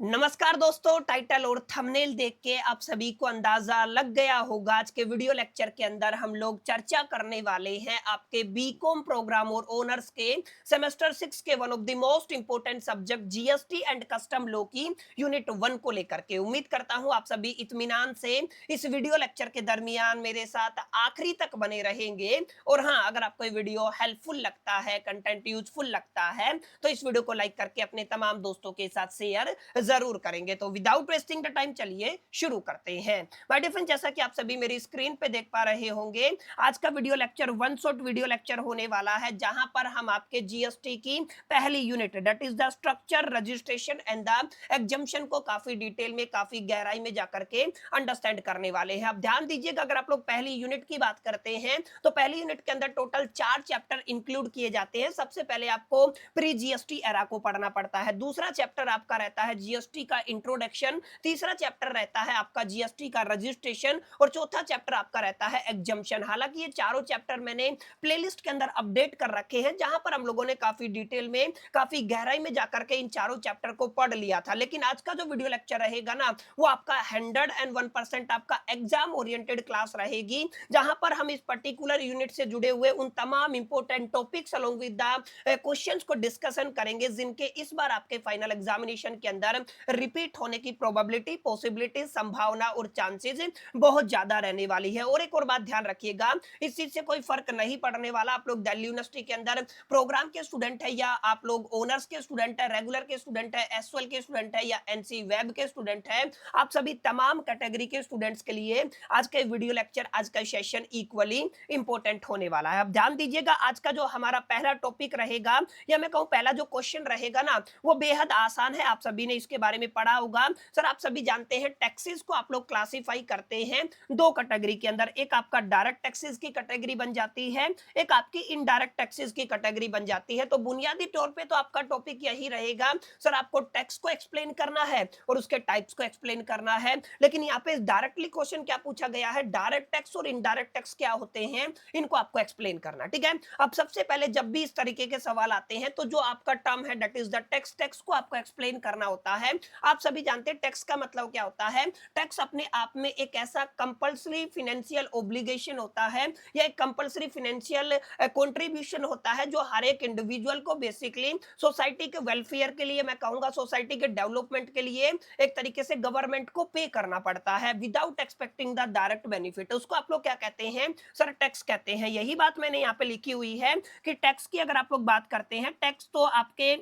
नमस्कार दोस्तों, टाइटल और थंबनेल देख के आप सभी को अंदाजा लग गया होगा। आज के वीडियो लेक्चर के अंदर हम लोग चर्चा करने वाले हैं आपके बीकॉम प्रोग्राम और ऑनर्स के सेमेस्टर 6 के one of the most important subject GST and custom law की यूनिट 1 को लेकर के। उम्मीद करता हूं आप सभी इत्मीनान से इस वीडियो लेक्चर के दरमियान मेरे साथ आखिरी तक बने रहेंगे। और हाँ, अगर आपको ये वीडियो हेल्पफुल लगता है, कंटेंट यूजफुल लगता है, तो इस वीडियो को लाइक करके अपने तमाम दोस्तों के साथ शेयर जरूर करेंगे। तो विदाउट वेस्टिंग द टाइम चलिए शुरू करते हैं। माय डियर फ्रेंड, जैसा कि आप सभी मेरी स्क्रीन पे देख पा रहे होंगे, आज का video lecture one shot video lecture होने वाला है, जहां पर हम आपके जीएसटी की पहली unit that is the structure, registration and the exemption को काफी डिटेल में, काफी गहराई में जाकर के अंडरस्टैंड करने वाले हैं। आप ध्यान दीजिएगा, अगर आप लोग पहली यूनिट की बात करते हैं तो पहली यूनिट के अंदर टोटल 4 चैप्टर इंक्लूड किए जाते हैं। सबसे पहले आपको प्री जीएसटी एरा को पढ़ना पड़ता है, दूसरा चैप्टर आपका रहता है जीएसटी का इंट्रोडक्शन, तीसरा चैप्टर रहता है आपका जीएसटी का रजिस्ट्रेशन और चौथा चैप्टर आपका रहता है एग्जम्पशन। हालांकि ये चारों चैप्टर मैंने प्लेलिस्ट के अंदर अपडेट कर रखे हैं, जहां पर हम लोगों ने काफी डिटेल में, काफी गहराई में जाकर के इन चारों चैप्टर को पढ़ लिया था। लेकिन आज का जो वीडियो लेक्चर रहेगा ना, वो आपका 101% आपका एग्जाम ओरिएंटेड क्लास रहेगी, जहां पर हम इस पर्टिकुलर यूनिट से जुड़े हुए उन तमाम important topics along with the questions को डिस्कशन करेंगे, जिनके इस बार आपके फाइनल एग्जामिनेशन के अंदर रिपीट होने की प्रोबेबिलिटी, पॉसिबिलिटी, संभावना और चांसेस बहुत ज्यादा रहने वाली है। और एक और बात ध्यान रखिएगा, इस चीज से कोई फर्क नहीं पड़ने वाला, आप लोग दिल्ली यूनिवर्सिटी के अंदर प्रोग्राम के स्टूडेंट है या आप लोग ऑनर्स के स्टूडेंट है, रेगुलर के स्टूडेंट है, एसएल के स्टूडेंट है या एनसी वेब के स्टूडेंट है, आप सभी तमाम कैटेगरी के स्टूडेंट्स के लिए आज का वीडियो लेक्चर, आज का सेशन इक्वली इंपॉर्टेंट होने वाला है। अब ध्यान दीजिएगा, आज का जो हमारा पहला टॉपिक रहेगा, या मैं कहूं पहला जो क्वेश्चन रहेगा ना, वो बेहद आसान है। आप सभी ने इसके बारे में पढ़ा होगा। सर, आप सभी जानते हैं टैक्सेस को आप लोग क्लासिफाई करते हैं दो कैटेगरी के अंदर, एक आपका डायरेक्ट टैक्सेस की कैटेगरी बन जाती है, एक आपकी इनडायरेक्ट टैक्सेस की कैटेगरी बन जाती है। तो बुनियादी तौर पे तो आपका टॉपिक यही रहेगा, सर आपको टैक्स को एक्सप्लेन करना है और उसके टाइप्स को एक्सप्लेन करना है। लेकिन यहाँ पे डायरेक्टली क्वेश्चन क्या पूछा गया है, डायरेक्ट टैक्स और इनडायरेक्ट टैक्स क्या होते हैं, इनको आपको एक्सप्लेन करना। ठीक है, अब सबसे पहले जब भी इस तरीके के सवाल आते हैं, तो जो आपका टर्म है that is the tax, tax को आपको एक्सप्लेन करना होता है। आप सभी जानते हैं टैक्स का मतलब क्या होता है। टैक्स अपने आप में एक ऐसा कंपल्सरी फाइनेंशियल ऑब्लिगेशन होता है, या एक कंपल्सरी फाइनेंशियल कंट्रीब्यूशन होता है, जो हर एक इंडिविजुअल को बेसिकली सोसाइटी के वेलफेयर के लिए, मैं कहूंगा सोसाइटी के डेवलपमेंट के लिए, एक तरीके से गवर्नमेंट को पे करना पड़ता है without expecting the direct benefit. उसको आप लोग क्या कहते हैं, सर टैक्स कहते हैं। यही बात मैंने यहाँ पे लिखी हुई है कि टैक्स की अगर आप लोग बात करते हैं, टैक्स तो आपके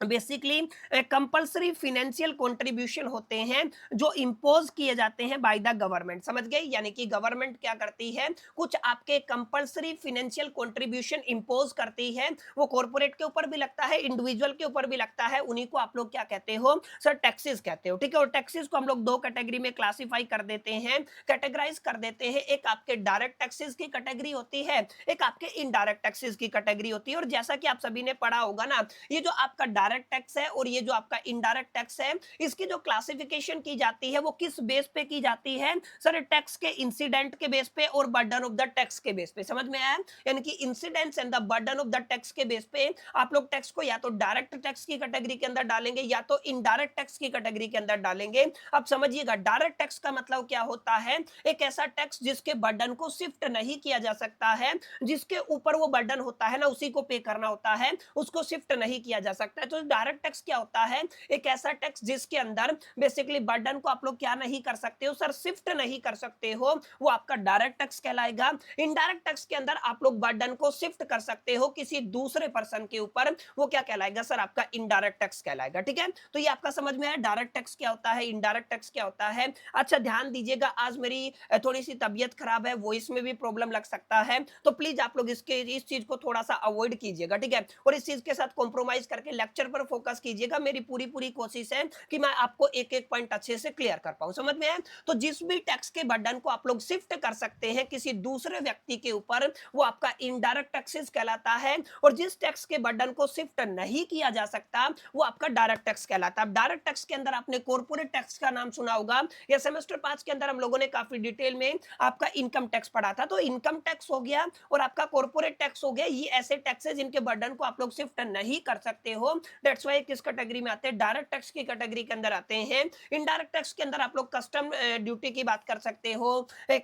बेसिकली कंपल्सरी फाइनेंशियल कंट्रीब्यूशन होते हैं जो इंपोज किए जाते हैं बाय द गवर्नमेंट। समझ गए, यानी कि गवर्नमेंट क्या करती है, कुछ आपके कंपल्सरी फाइनेंशियल कंट्रीब्यूशन इंपोज करती है। वो कॉर्पोरेट के ऊपर भी लगता है, इंडिविजुअल के ऊपर भी लगता है, उन्हीं को आप लोग क्या कहते हो, सर टैक्सेस कहते हो। ठीक है, और टैक्सेस को हम लोग दो कैटेगरी में क्लासिफाई कर देते हैं, कैटेगराइज कर देते हैं। एक आपके डायरेक्ट टैक्सेस की कैटेगरी होती है, एक आपके इनडायरेक्ट टैक्सेस की कैटेगरी होती है। और जैसा कि आप सभी ने पढ़ा होगा ना, ये जो आपका डायरेक्ट टैक्स है और ये जो आपका इनडायरेक्ट टैक्स है, इसकी जो क्लासिफिकेशन की जाती है वो किस बेस पे की जाती है, सर टैक्स के इंसिडेंट के बेस पे और बर्डन ऑफ द टैक्स के बेस पे। समझ में आया, यानी कि incidents and the burden of the tax के बेस पे आप लोग टैक्स को या तो डायरेक्ट टैक्स की कैटेगरी के अंदर डालेंगे या तो इनडायरेक्ट टैक्स की कैटेगरी के अंदर डालेंगे। अब समझिएगा, डायरेक्ट टैक्स का मतलब क्या होता है, एक ऐसा टैक्स जिसके बर्डन को शिफ्ट नहीं किया जा सकता है, जिसके ऊपर वो बर्डन होता है ना, उसी को पे करना होता है, उसको शिफ्ट नहीं किया जा सकता है। तो डायरेक्ट टैक्स क्या होता है, एक ऐसा टैक्स जिसके अंदर बेसिकली बर्डन को आप लोग क्या नहीं कर सकते हो, सर शिफ्ट नहीं कर सकते हो, वो आपका डायरेक्ट टैक्स कहलाएगा। इनडायरेक्ट टैक्स के अंदर आप लोग बर्डन को शिफ्ट कर सकते हो किसी दूसरे पर्सन के ऊपर, वो क्या कहलाएगा, सर आपका इनडायरेक्ट टैक्स कहलाएगा। ठीक है, तो ये आपका समझ में आया डायरेक्ट टैक्स क्या होता है, इनडायरेक्ट टैक्स क्या होता है। अच्छा ध्यान दीजिएगा, आज मेरी थोड़ी सी तबीयत खराब है, वॉइस में भी प्रॉब्लम लग सकता है, तो प्लीज आप लोग इस चीज को थोड़ा सा अवॉइड कीजिएगा। ठीक है, और इस चीज के साथ कॉम्प्रोमाइज करके लेक्चर पर फोकस कीजिएगा। मेरी पूरी पूरी कोशिश है कि मैं आपको एक एक पॉइंट अच्छे से क्लियर कर पाऊं। समझ में आया, तो जिस भी टैक्स के बर्डन को आप लोग शिफ्ट कर सकते हैं किसी दूसरे व्यक्ति के ऊपर, वो आपका इनडायरेक्ट टैक्सेस कहलाता है। और जिस टैक्स के बर्डन को शिफ्ट नहीं किया जा सकता, वो आपका डायरेक्ट टैक्स कहलाता है। डायरेक्ट टैक्स के अंदर आपने कॉर्पोरेट टैक्स का नाम सुना होगा, या सेमेस्टर 5 के अंदर हम लोगों ने काफी डिटेल में आपका इनकम टैक्स पढ़ा था। तो इनकम टैक्स हो गया और आपका कॉर्पोरेट टैक्स हो गया, ये ऐसे टैक्स है जिनके बर्डन को आप लोग शिफ्ट नहीं कर सकते हो, दैट्स वाई किस कैटेगरी में आते हैं, डायरेक्ट टैक्स की कैटेगरी के अंदर आते हैं। इनडायरेक्ट टैक्स के अंदर आप लोग कस्टम ड्यूटी की बात कर सकते हो,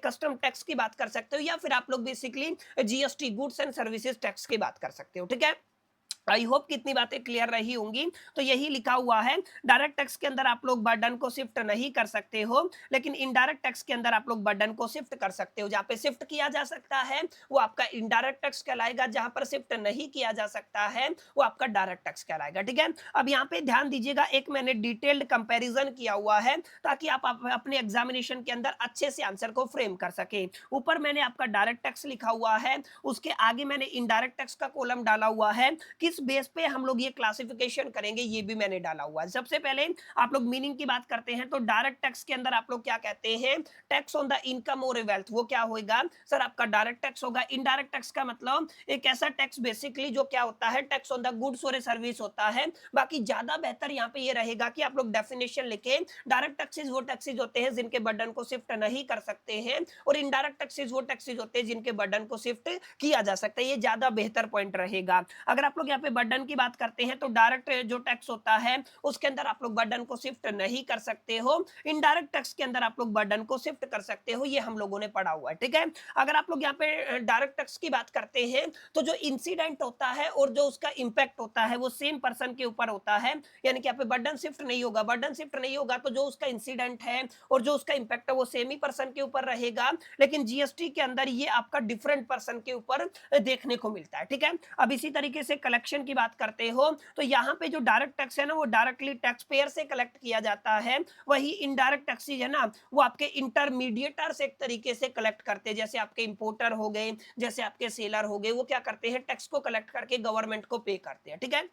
कस्टम टैक्स की बात कर सकते हो, या फिर आप लोग basically GST goods and services tax की बात कर सकते हो। ठीक है, आई होप कितनी बातें क्लियर रही होंगी। तो यही लिखा हुआ है, डायरेक्ट टैक्स के अंदर आप लोग बर्डन को शिफ्ट नहीं कर सकते हो, लेकिन इनडायरेक्ट टैक्स के अंदर आप लोग बर्डन को शिफ्ट कर सकते हो। जहां पे शिफ्ट किया जा सकता है वो आपका इनडायरेक्ट टैक्स कहलाएगा, जहां पर शिफ्ट नहीं किया जा सकता है वो आपका डायरेक्ट टैक्स कहलाएगा। ठीक है, अब यहाँ पे ध्यान दीजिएगा, एक मैंने डिटेल्ड कंपेरिजन किया हुआ है ताकि आप अपने एग्जामिनेशन के अंदर अच्छे से आंसर को फ्रेम कर सके। ऊपर मैंने आपका डायरेक्ट टैक्स लिखा हुआ है, उसके आगे मैंने इनडायरेक्ट टैक्स का कॉलम डाला हुआ है। किस बेस पे हम लोग ये क्लासिफिकेशन करेंगे ये भी मैंने डाला हुआ है। सबसे पहले आप लोग मीनिंग की बात करते हैं तो डायरेक्ट टैक्स के अंदर आप लोग क्या कहते हैं, टैक्स ऑन द इनकम और वेल्थ, वो क्या होगा सर आपका डायरेक्ट टैक्स होगा। इनडायरेक्ट टैक्स का मतलब एक ऐसा टैक्स बेसिकली जो क्या होता है, टैक्स ऑन द गुड्स और सर्विस होता है। बाकी ज्यादा बेहतर यहाँ पे ये रहेगा कि आप लोग डेफिनेशन लिखे, डायरेक्ट टैक्सेस वो टैक्सेस होते हैं जिनके बर्डन को शिफ्ट नहीं कर सकते हैं, और इनडायरेक्ट टैक्सेस वो टैक्सेस होते हैं जिनके बर्डन को शिफ्ट किया जा सकता है। ये ज्यादा बेहतर पॉइंट रहेगा। अगर आप लोग यहाँ पे बर्डन की बात करते हैं तो डायरेक्ट जो टैक्स होता है उसके अंदर आप लोग बर्डन को शिफ्ट नहीं कर सकते हो, इनडायरेक्ट टैक्स के अंदर आप लोग बर्डन को शिफ्ट कर सकते हो, ये हम लोगों ने पढ़ा हुआ है। ठीक है, अगर आप लोग यहाँ पे डायरेक्ट टैक्स की बात करते हैं तो जो इंसिडेंट होता है और जो उसका इंपैक्ट होता है वो सेम पर्सन के ऊपर होता है, यानी कि यहाँ पे बर्डन शिफ्ट नहीं होगा। बर्डन शिफ्ट नहीं होगा तो जो उसका इंसिडेंट है और जो उसका इंपैक्ट है वो सेम ही पर्सन के ऊपर रहेगा, लेकिन जीएसटी के अंदर ये आपका डिफरेंट पर्सन के ऊपर देखने को मिलता है। ठीक है, अब इसी तरीके से कलेक्शन की बात करते हो तो यहाँ पे जो डायरेक्ट टैक्स है ना वो डायरेक्टली टैक्स पेयर से कलेक्ट किया जाता है, वही इनडायरेक्ट टैक्सेस है ना वो आपके इंटरमीडिएटर से एक तरीके से कलेक्ट करते हैं, जैसे आपके इंपोर्टर हो गए, जैसे आपके सेलर हो गए, वो क्या करते हैं टैक्स को कलेक्ट करके गवर्नमेंट को पे करते हैं। ठीक है,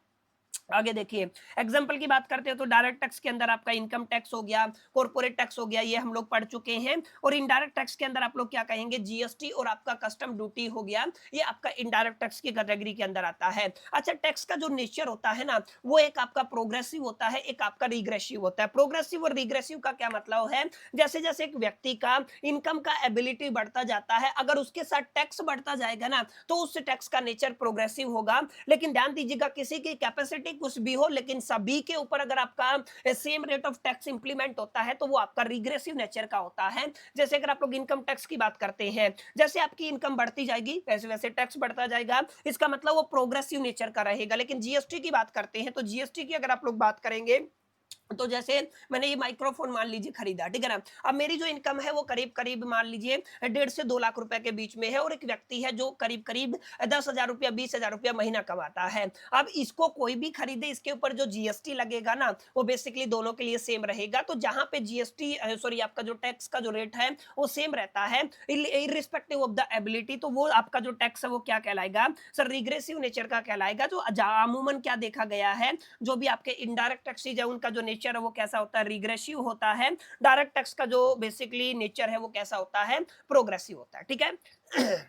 आगे देखिए एग्जांपल की बात करते हैं तो डायरेक्ट टैक्स के अंदर आपका इनकम टैक्स हो गया, कॉर्पोरेट टैक्स हो गया, ये हम लोग पढ़ चुके हैं। और इनडायरेक्ट टैक्स के अंदर आप लोग क्या कहेंगे, जीएसटी और आपका कस्टम ड्यूटी हो गया, ये आपका इनडायरेक्ट टैक्स की कैटेगरी के अंदर आता है। अच्छा, टैक्स का जो नेचर होता है ना वो एक आपका प्रोग्रेसिव होता है, एक आपका रिग्रेसिव होता है। प्रोग्रेसिव और रिग्रेसिव का क्या मतलब है, जैसे जैसे एक व्यक्ति का इनकम का एबिलिटी बढ़ता जाता है, अगर उसके साथ टैक्स बढ़ता जाएगा ना तो उस टैक्स का नेचर प्रोग्रेसिव होगा। लेकिन ध्यान दीजिएगा, किसी की कैपेसिटी कुछ भी हो लेकिन सभी के ऊपर अगर आपका same rate of tax implement होता है तो वो आपका रिग्रेसिव नेचर का होता है। जैसे अगर आप लोग इनकम टैक्स की बात करते हैं, जैसे आपकी इनकम बढ़ती जाएगी वैसे वैसे टैक्स बढ़ता जाएगा, इसका मतलब वो प्रोग्रेसिव नेचर का रहेगा। लेकिन जीएसटी की बात करते हैं तो जीएसटी की अगर आप लोग बात करेंगे तो जैसे मैंने ये माइक्रोफोन मान लीजिए खरीदा, ठीक है ना, अब मेरी जो इनकम है वो करीब करीब मान लीजिए 1.5 से 2 लाख रुपए के बीच में है, और एक व्यक्ति है जो करीब करीब 10,000 रुपया 20,000 रुपया महीना कमाता है। अब इसको कोई भी खरीदे, इसके ऊपर जो जीएसटी लगेगा ना वो बेसिकली दोनों के लिए सेम रहेगा। तो जहां पे जीएसटी सॉरी आपका जो टैक्स का जो रेट है वो सेम रहता है इरिस्पेक्टिव ऑफ द एबिलिटी, तो वो आपका जो टैक्स है वो क्या कहलाएगा सर, रिग्रेसिव नेचर का कहलाएगा। जो अमूमन क्या देखा गया है, जो भी आपके इनडायरेक्ट टैक्सेज है उनका जो नेचर है वो कैसा होता है, रिग्रेसिव होता है। डायरेक्ट टैक्स का जो बेसिकली नेचर है वो कैसा होता है, प्रोग्रेसिव होता है। ठीक है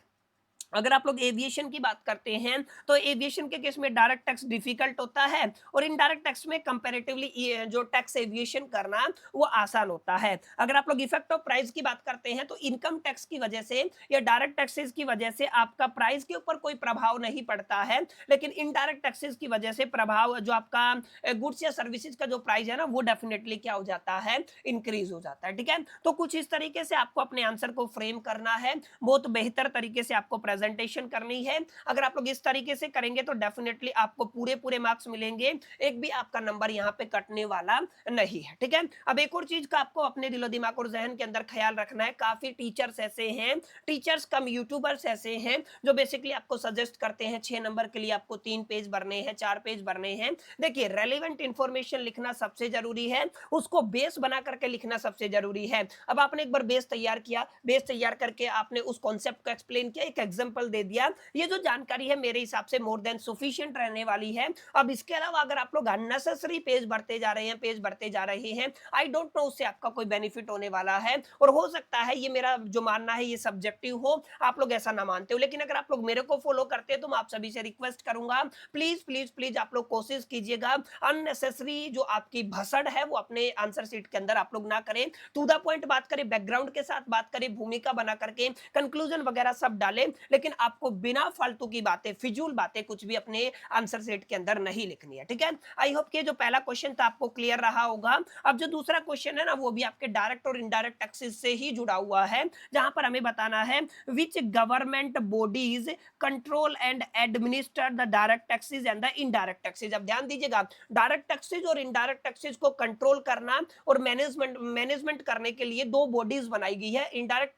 अगर आप लोग एविएशन की बात करते हैं तो एविएशन के केस में डायरेक्ट टैक्स डिफिकल्ट होता है, और इनडायरेक्ट टैक्स में कंपैरेटिवली जो टैक्स एविएशन करना वो आसान होता है। अगर आप लोग इफेक्ट ऑफ प्राइस की बात करते हैं तो इनकम टैक्स की वजह से या डायरेक्ट टैक्सेस की वजह से आपका प्राइस के ऊपर कोई प्रभाव नहीं पड़ता है, लेकिन इनडायरेक्ट टैक्सेस की वजह से प्रभाव जो आपका गुड्स या सर्विसेज का जो प्राइस है ना वो डेफिनेटली क्या हो जाता है, इंक्रीज हो जाता है। ठीक है, तो कुछ इस तरीके से आपको अपने आंसर को फ्रेम करना है, बहुत बेहतर तरीके से आपको प्रेजेंटेशन करनी है। अगर आप लोग इस तरीके से करेंगे तो डेफिनेटली आपको पूरे पूरे मार्क्स मिलेंगे, एक भी आपका नंबर यहाँ पे कटने वाला नहीं है। ठीक है, अब एक और चीज का आपको अपने दिलो दिमाग और जहन के अंदर ख्याल रखना है, काफी टीचर्स ऐसे हैं, टीचर्स कम यूट्यूबर्स ऐसे हैं जो बेसिकली आपको सजेस्ट करते हैं 6 नंबर के लिए आपको 3 पेज भरने हैं, 4 पेज भरने हैं। देखिए रेलेवेंट इंफॉर्मेशन लिखना सबसे जरूरी है, उसको बेस बना करके लिखना सबसे जरूरी है। अब आपने एक बार बेस तैयार किया, बेस तैयार करके आपने उस कॉन्सेप्ट को एक्सप्लेन किया, एक एग्जांपल दे दिया, ये जो जानकारी है मेरे हिसाब से मोर देन सफिशिएंट रहने वाली है। अब इसके अलावा अगर आप लोग अननेसेसरी पेज भरते जा रहे हैं, पेज भरते जा रहे हैं, आई डोंट नो उससे आपका कोई बेनिफिट होने वाला है, और हो सकता है ये मेरा जो मानना है ये सब्जेक्टिव हो, आप लोग ऐसा ना मानते हो, लेकिन अगर आप लोग मेरे को फॉलो करते हैं तो मैं आप सभी से रिक्वेस्ट करूंगा, प्लीज प्लीज प्लीज आप लोग कोशिश कीजिएगा अननेसेसरी जो आपकी भसड़ है वो अपने आंसर शीट के अंदर आप लोग ना करें, टू द पॉइंट बात करें, बैकग्राउंड के साथ बात करें, भूमिका बना करके कंक्लूजन वगैरह सब डालें, लेकिन आपको बिना फालतू की बातें, फिजूल बातें कुछ भी अपने आंसर सेट के अंदर नहीं लिखनी है, ठीक है। आई होप कि जो पहला क्वेश्चन था आपको क्लियर रहा होगा। अब जो दूसरा क्वेश्चन है ना, वो भी आपके डायरेक्ट और इनडायरेक्ट टैक्सेस से ही जुड़ा हुआ है, जहां पर हमें बताना है which government bodies control and administer the direct taxes and the indirect taxes. अब ध्यान दीजिएगा, डायरेक्ट टैक्सेस और इनडायरेक्ट टैक्सेस को कंट्रोल करना और मैनेजमेंट करने के लिए दो बॉडीज बनाई गई है। इनडायरेक्ट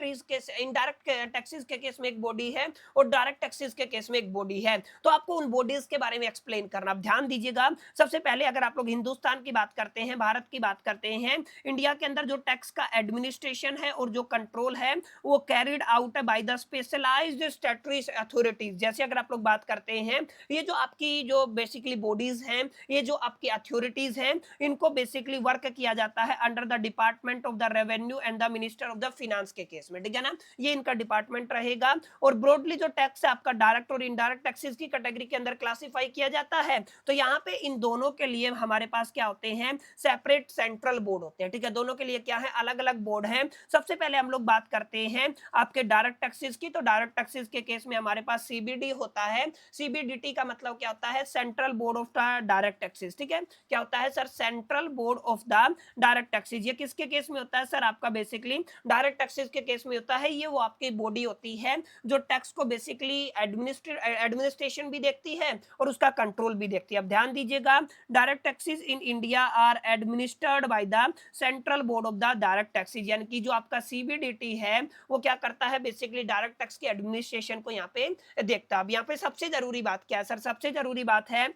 टैक्सेस के केस में एक बॉडी है और डायरेक्ट टैक्सेस के केस में एक बॉडी है, तो आपको उन बॉडीज के बारे में एक्सप्लेन करना। अब ध्यान दीजिएगा, सबसे पहले अगर आप लोग हिंदुस्तान की बात करते हैं, भारत की बात करते हैं, इंडिया के अंदर जो टैक्स का एडमिनिस्ट्रेशन है और जो कंट्रोल है वो carried out by the specialised statutory authorities. जैसे अगर आप लोग बात करते हैं, ये जो आपकी जो बेसिकली बॉडीज हैं, ये जो आपकी अथॉरिटीज हैं, इनको बेसिकली वर्क किया जाता है under the department of the revenue and the minister of the finance के केस में, ठीक है ना। ये इनका डिपार्टमेंट रहेगा। और ब्रॉडली जो टैक्स है आपका डायरेक्ट और इनडायरेक्ट टैक्सेस की कैटेगरी के अंदर क्लासिफाई किया जाता है। तो यहाँ पे इन दोनों के लिए हमारे पास क्या होते हैं, सेपरेट सेंट्रल बोर्ड होते हैं, ठीक है। दोनों के लिए क्या है, अलग अलग बोर्ड है। सबसे पहले हम लोग बात करते हैं आपके डायरेक्ट टैक्सेस की। तो डायरेक्ट टैक्सेस के केस में हमारे पास सीबीडी होता है। सीबीडीटी का मतलब क्या होता है, central board of the direct taxes, ठीक है। क्या होता है sir, central board of the direct taxes. ये किसके केस में होता है सर, आपका बेसिकली डायरेक्ट टैक्सेस के केस में होता है। ये वो आपकी बॉडी होती है जो टैक्स को बेसिकली एडमिनिस्ट्रेशन भी देखती है और उसका कंट्रोल भी देखती है। अब ध्यान दीजिएगा, direct taxes in India are administered by the central board of the direct taxes, यानी कि जो आपका सीबीडीटी है वो क्या करता है, बेसिकली डायरेक्ट टैक्स की एडमिनिस्ट्रेशन को यहाँ पे देखता है। अब यहाँ पे सबसे जरूरी बात क्या है सर, सबसे जरूरी बात है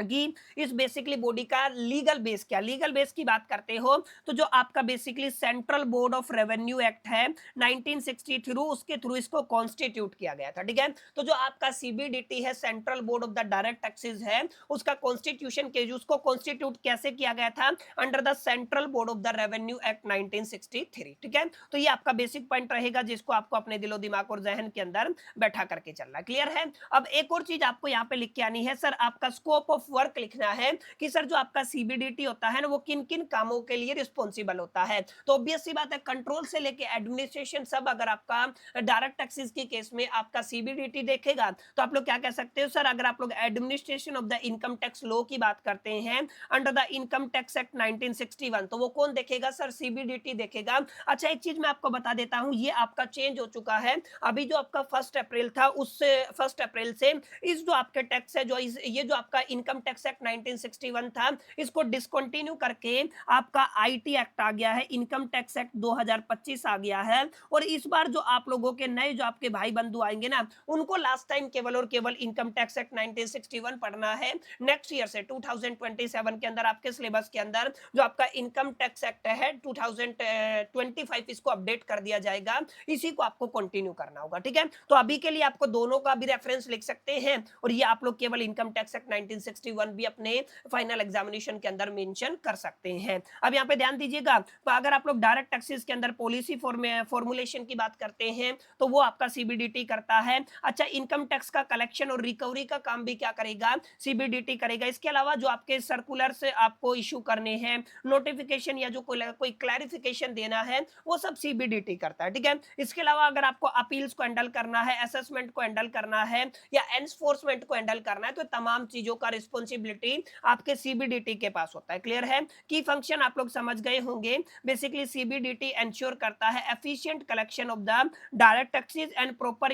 कि इस बेसिकली बॉडी का लीगल बेस क्या। लीगल बेस की बात करते हो तो जो आपका basically central board of revenue act है 1963, उसके थ्रू इसको कॉन्स्टिट्यूट किया गया था, ठीक है। तो जो आपका सीबीडीटी है, central board of the direct taxes है, उसका कॉन्स्टिट्यूशन के उसको कॉन्स्टिट्यूट कैसे किया गया था, under the central board of the revenue act 1963, ठीक है। तो ये आपका बेसिक पॉइंट रहेगा जिसको आपको अपने दिलो दिमाग और जहन के अंदर बैठा करके चलना। क्लियर है। अब एक और चीज आपको यहाँ पे लिख के आनी है सर, आपका स्कोप ऑफ वर्क लिखना है कि सर जो आपका सीबीडीटी होता है ना, वो किन किन कामों के लिए रिस्पॉन्सिबल होता है। तो ऑब्वियस सी बात है, कंट्रोल से लेके एडमिनिस्ट्रेशन सब अगर आपका डायरेक्ट टैक्सेस के केस में आपका सीबीडीटी देखेगा तो आप लोग क्या कह सकते हो सर, अगर आप लोग administration of the income tax law की बात करते हैं under the income tax act 1961, तो वो कौन देखेगा सर, सीबीडीटी देखेगा। अच्छा एक चीज मैं आपको बता देता हूं, ये आपका चेंज हो चुका है। अभी जो आपका 1 अप्रैल था, उससे 1 अप्रैल से इस जो आपके टैक्स है, जो ये जो आपका इनकम टैक्स एक्ट 1961 था, इसको डिसकंटिन्यू करके आपका आईटी एक्ट आ गया है, इनकम टैक्स एक्ट 2025 आ गया है। और इस बार जो आप लोगों के नए जो आपके भाई बंधु आएंगे ना, उनको लास्ट टाइम केवल और केवल इनकम टैक्स एक्ट 1961 पढ़ना है। नेक्स्ट ईयर से 2027 के अंदर आपके सिलेबस के अंदर जो आपका इनकम टैक्स एक्ट है 2025, इसको अपडेट कर दिया जाएगा, इसी को आपको कंटिन्यू करना होगा, ठीक है। तो अभी के लिए आपको दोनों का भी रेफरेंस लिख सकते हैं और ये आप लोग केवल इनकम टैक्स एक्ट 1961 भी अपने फाइनल एग्जामिनेशन के अंदर मेंशन कर सकते हैं। अब यहाँ पे ध्यान दीजिएगा, तो अगर आप लोग डायरेक्ट टैक्सेस के अंदर पॉलिसी फॉर्मुलेशन की बात करते हैं तो वो आपका सीबीडीटी करता है। अच्छा, इनकम टैक्स का कलेक्शन और रिकवरी का काम भी क्या करेगा, सीबीडीटी करेगा। इसके अलावा जो आपके सर्कुलर से आपको इशू करने हैं, नोटिफिकेशन या जो कोई क्लैरिफिकेशन देना है, वो सब सीबीडीटी करता है, ठीक है। इसके अलावा अगर आपको अपील्स को हैंडल करना है, असेसमेंट को हैंडल करना है या एनफोर्समेंट को हैंडल करना है, तो तमाम चीजों का रिस्पॉन्सिबिलिटी आपके सीबीडीटी के पास होता है। क्लियर है। की फंक्शन आप लोग समझ गए होंगे। बेसिकली सीबीडीटी एंश्योर करता है efficient collection of the direct taxes and proper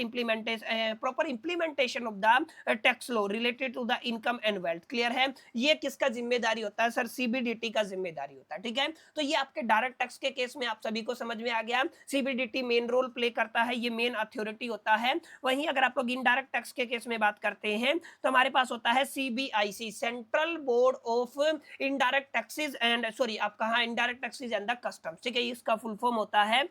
implementation of the tax law related to the income and wealth. Clear है। ये किसका जिम्मेदारी होता है सर, सीबीडीटी का जिम्मेदारी होता है, ठीक है। तो ये आपके डायरेक्ट टैक्स के केस में आप सभी को समझ में आ गया, सीबीडीटी मेन रोल प्ले करता है, ये मेन अथॉरिटी होता है। वहीं अगर आप लोग इनडायरेक्ट टैक्स के केस में बात करते हैं तो हमारे पास होता है CBIC, central board of indirect taxes and sorry आपका हाँ indirect taxes and the customs, ठीक है। इसका फुल फॉर्म होता है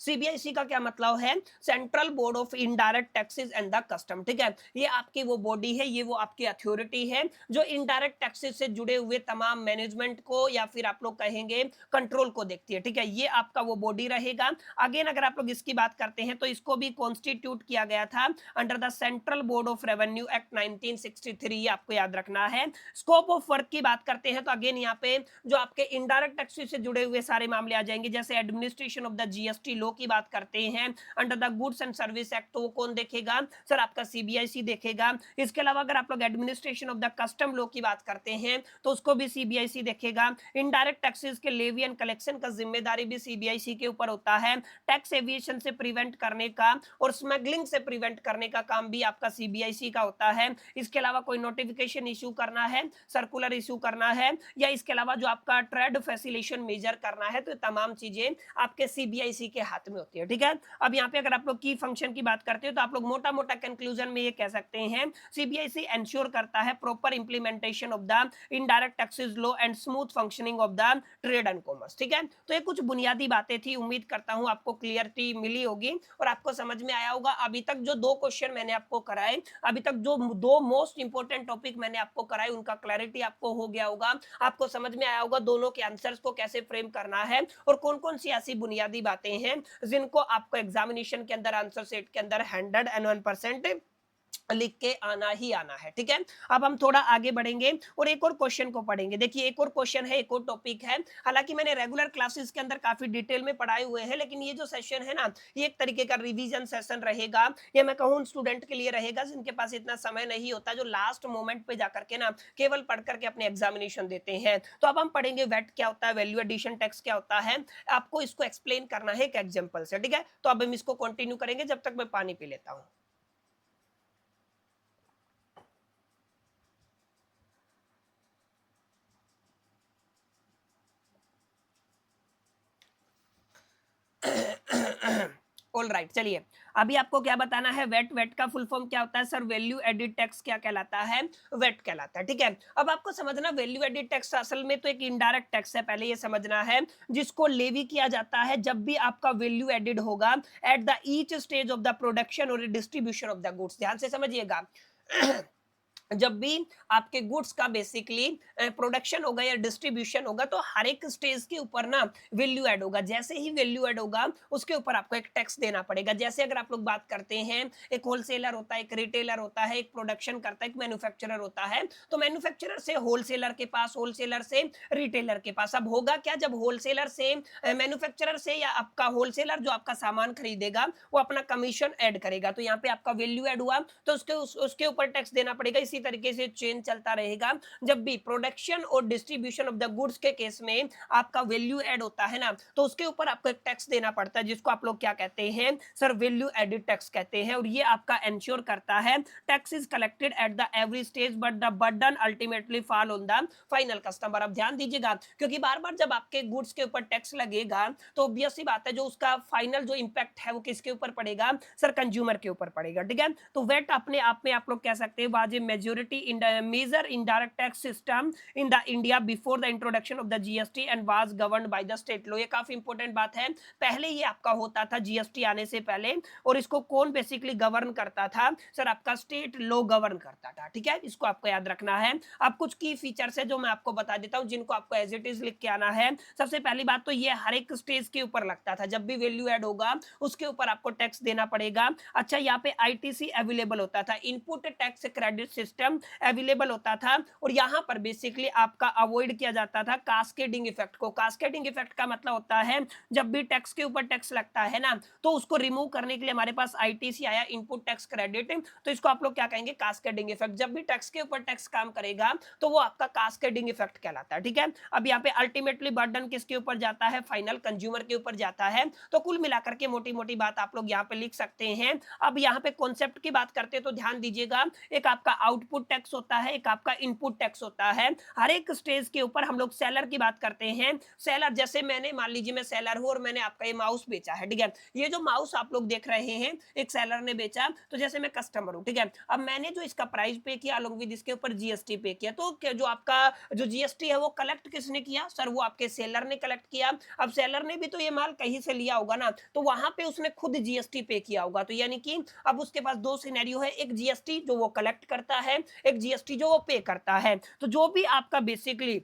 सीबीआईसी का क्या मतलब है, central board of indirect taxes and the custom, ठीक है। ये आपकी वो बॉडी है, ये वो आपकी अथॉरिटी है जो इनडायरेक्ट टैक्सेस से जुड़े हुए तमाम मैनेजमेंट को या फिर आप लोग कहेंगे कंट्रोल को देखती है, ठीक है। ये आपका वो बॉडी रहेगा। अगेन अगर आप लोग इसकी बात करते हैं तो इसको भी कॉन्स्टिट्यूट किया गया था under the central board of revenue act 1963, ये आपको याद रखना है। स्कोप ऑफ वर्क की बात करते हैं तो अगेन यहाँ पे जो आपके इनडायरेक्ट टैक्सेस से जुड़े हुए सारे मामले आ जाएंगे, जैसे administration of the GST law की बात करते हैं under the goods and service act, तो वो कौन देखेगा सर, आपका सीबीआईसी देखेगा। इसके अलावा अगर आप लोग administration of the custom law की बात करते हैं तो उसको भी सीबीआईसी देखेगा। इनडायरेक्ट टैक्सेस के लेवी एंड कलेक्शन का जिम्मेदारी भी सीबीआईसी के ऊपर होता है। टैक्स एविएशन से प्रिवेंट करने का और स्मगलिंग से प्रिवेंट करने का काम भी आपका सीबीआईसी का होता है। इसके अलावा कोई नोटिफिकेशन इशू करना है, सर्कुलर इशू करना है, या इसके अलावा जो आपका ट्रेड फैसिलिटेशन मेजर करना है, तो तमाम चीजें आपके सीबीआईसी के हाथ में होती है। ठीक है, अब यहाँ पे अगर आप लोग की फंक्शन की बात करते हो तो आप लोग मोटा मोटा कंक्लूजन में ये कह सकते हैं सीबीआईसी एंश्योर करता है proper implementation of the indirect taxes law and smooth functioning of the trade and commerce. ठीक है, तो ये कुछ बुनियादी बातें थी, उम्मीद करता हूं आपको क्लियरिटी मिली होगी और आपको समझ में आया होगा। अभी तक जो 2 क्वेश्चन मैंने आपको कराए, अभी तक जो 2 मोस्ट इंपोर्टेंट टॉपिक मैंने आपको कराए, उनका क्लैरिटी आपको हो गया होगा, आपको समझ में आया होगा दोनों के आंसर्स को कैसे फ्रेम करना है और कौन कौन सी ऐसी बुनियादी बातें हैं जिनको आपको एग्जामिनेशन के अंदर आंसर सेट के अंदर 101% लिख के आना ही आना है। ठीक है, अब हम थोड़ा आगे बढ़ेंगे और एक और क्वेश्चन को पढ़ेंगे। देखिए एक और क्वेश्चन है, एक और टॉपिक है, हालांकि मैंने रेगुलर क्लासेस के अंदर काफी डिटेल में पढ़ाए हुए हैं, लेकिन ये जो सेशन है ना, ये एक तरीके का रिवीजन सेशन रहेगा। ये मैं कहूँ स्टूडेंट के लिए रहेगा जिनके पास इतना समय नहीं होता, जो लास्ट मोमेंट पे जाकर के ना केवल पढ़ करके अपने एग्जामिनेशन देते हैं। तो अब हम पढ़ेंगे वेट क्या होता है, वैल्यू एडिशन टैक्स क्या होता है, आपको इसको एक्सप्लेन करना है एक एग्जाम्पल से। ठीक है, तो अब हम इसको कंटिन्यू करेंगे जब तक मैं पानी पी लेता हूँ। ऑल राइट, चलिए अभी आपको क्या बताना है, वेट। वेट का फुल फॉर्म क्या होता है सर, वैल्यू एडिड टैक्स क्या कहलाता है, वेट कहलाता है। ठीक है, अब आपको समझना वैल्यू एडिड टैक्स असल में तो एक इनडायरेक्ट टैक्स है, पहले ये समझना है, जिसको लेवी किया जाता है जब भी आपका वैल्यू एडिड होगा at the each stage of the production और डिस्ट्रीब्यूशन ऑफ द गुड्स। ध्यान से समझिएगा जब भी आपके गुड्स का बेसिकली प्रोडक्शन होगा या डिस्ट्रीब्यूशन होगा, तो हर एक स्टेज के ऊपर ना वैल्यू ऐड होगा। जैसे ही वैल्यू ऐड होगा उसके ऊपर आपको एक टैक्स देना पड़ेगा। जैसे अगर आप लोग बात करते हैं, एक होलसेलर होता है, एक रिटेलर होता है, एक प्रोडक्शन करता है, एक मैन्युफैक्चरर होता है, तो मैन्युफैक्चरर से होलसेलर के पास, होलसेलर से रिटेलर के पास। अब होगा क्या, जब होलसेलर से मैन्युफैक्चरर से या आपका होलसेलर जो आपका सामान खरीदेगा वो अपना कमीशन ऐड करेगा, तो यहाँ पे आपका वैल्यू ऐड हुआ तो उसके ऊपर टैक्स देना पड़ेगा। इसी तरीके से चेन चलता रहेगा। जब भी प्रोडक्शन और डिस्ट्रीब्यूशन ऑफ द गुड्स के केस में आपका वैल्यू ऐड होता है ना, तो उसके ऊपर आपको एक टैक्स देना पड़ता है, जिसको आप लोग क्या कहते हैं सर, वैल्यू एडिड टैक्स कहते हैं। और ये आपका एंश्योर करता है tax is collected at the every stage but the burden ultimately fall on the final customer. अब ध्यान दीजिएगा, क्योंकि बार बार जब आपके गुड्स के ऊपर टैक्स लगेगा तो ऑब्वियस सी बात है जो उसका फाइनल जो इंपैक्ट है वो किसके ऊपर पड़ेगा सर, कंज्यूमर के ऊपर पड़ेगा। ठीक है, तो वेट अपने आप में आप लोग कह सकते हैं was a majority in the major indirect tax system in the India before the introduction of the GST and was governed by the state law. ये काफी इंपॉर्टेंट बात है, पहले ये आपका होता था जीएसटी आने से पहले, और इसको कौन बेसिकली गवर्न करता था सर, आपका स्टेट लॉ गवर्न करता था। ठीक है, इसको आपको याद रखना है। अब कुछ की फीचर्स है जो मैं आपको बता देता हूं, जिनको आपको एज इट इज लिख के आना है। सबसे पहली बात तो ये हर एक स्टेज के ऊपर लगता था, जब भी वैल्यू ऐड होगा उसके ऊपर आपको टैक्स देना पड़ेगा। अच्छा, यहाँ पे आईटीसी अवेलेबल होता था, input tax credit system available होता था, और यहाँ पर बेसिकली आपका अवॉइड किया जाता था कास्केडिंग इफेक्ट को। कास्केडिंग इफेक्ट का मतलब होता है जब भी टैक्स के ऊपर टैक्स लगता है ना, तो उसको रिमूव करने के लिए हमारे पास आईटीसी आया, इनपुट टैक्स क्रेडिट, तो इसको आप लोग क्या कहेंगे कास्केडिंग इफेक्ट। जब भी टैक्स के ऊपर टैक्स काम करेगा तो वो आपका कास्केडिंग इफेक्ट कहलाता है। ठीक है, अब यहाँ पे अल्टीमेटली बर्डन किसके ऊपर जाता है, फाइनल कंज्यूमर के ऊपर जाता है। तो कुल मिलाकर के मोटी मोटी बात आप लोग यहाँ पे लिख सकते हैं। अब यहाँ पे कॉन्सेप्ट की बात करते हैं तो ध्यान दीजिएगा, एक आपका आउटपुट टैक्स होता है, एक आपका इनपुट टैक्स होता है। हर एक स्टेज के ऊपर हम लोग सेलर की बात करते हैं। सेलर, जैसे मैंने मान लीजिए मैं सेलर हूं और मैंने आपका ये माउस बेचा है। ठीक है, ये जो माउस आप लोग देख रहे हैं एक सेलर ने बेचा, तो जैसे मैं कस्टमर हूं। ठीक है, अब मैंने जो इसका प्राइस पे किया अलॉन्ग विद इसके ऊपर जीएसटी पे किया, तो जो आपका जो जीएसटी है वो कलेक्ट किसने किया सर, वो आपके सेलर ने कलेक्ट किया। अब सेलर ने भी तो ये माल कहीं से लिया होगा ना, तो वहां पे उसने खुद जीएसटी पे किया होगा। तो यानी कि अब उसके पास 2 सिनेरियो है, एक जीएसटी जो वो कलेक्ट करता है, एक जीएसटी जो वो पे करता है। तो जो भी आपका बेसिकली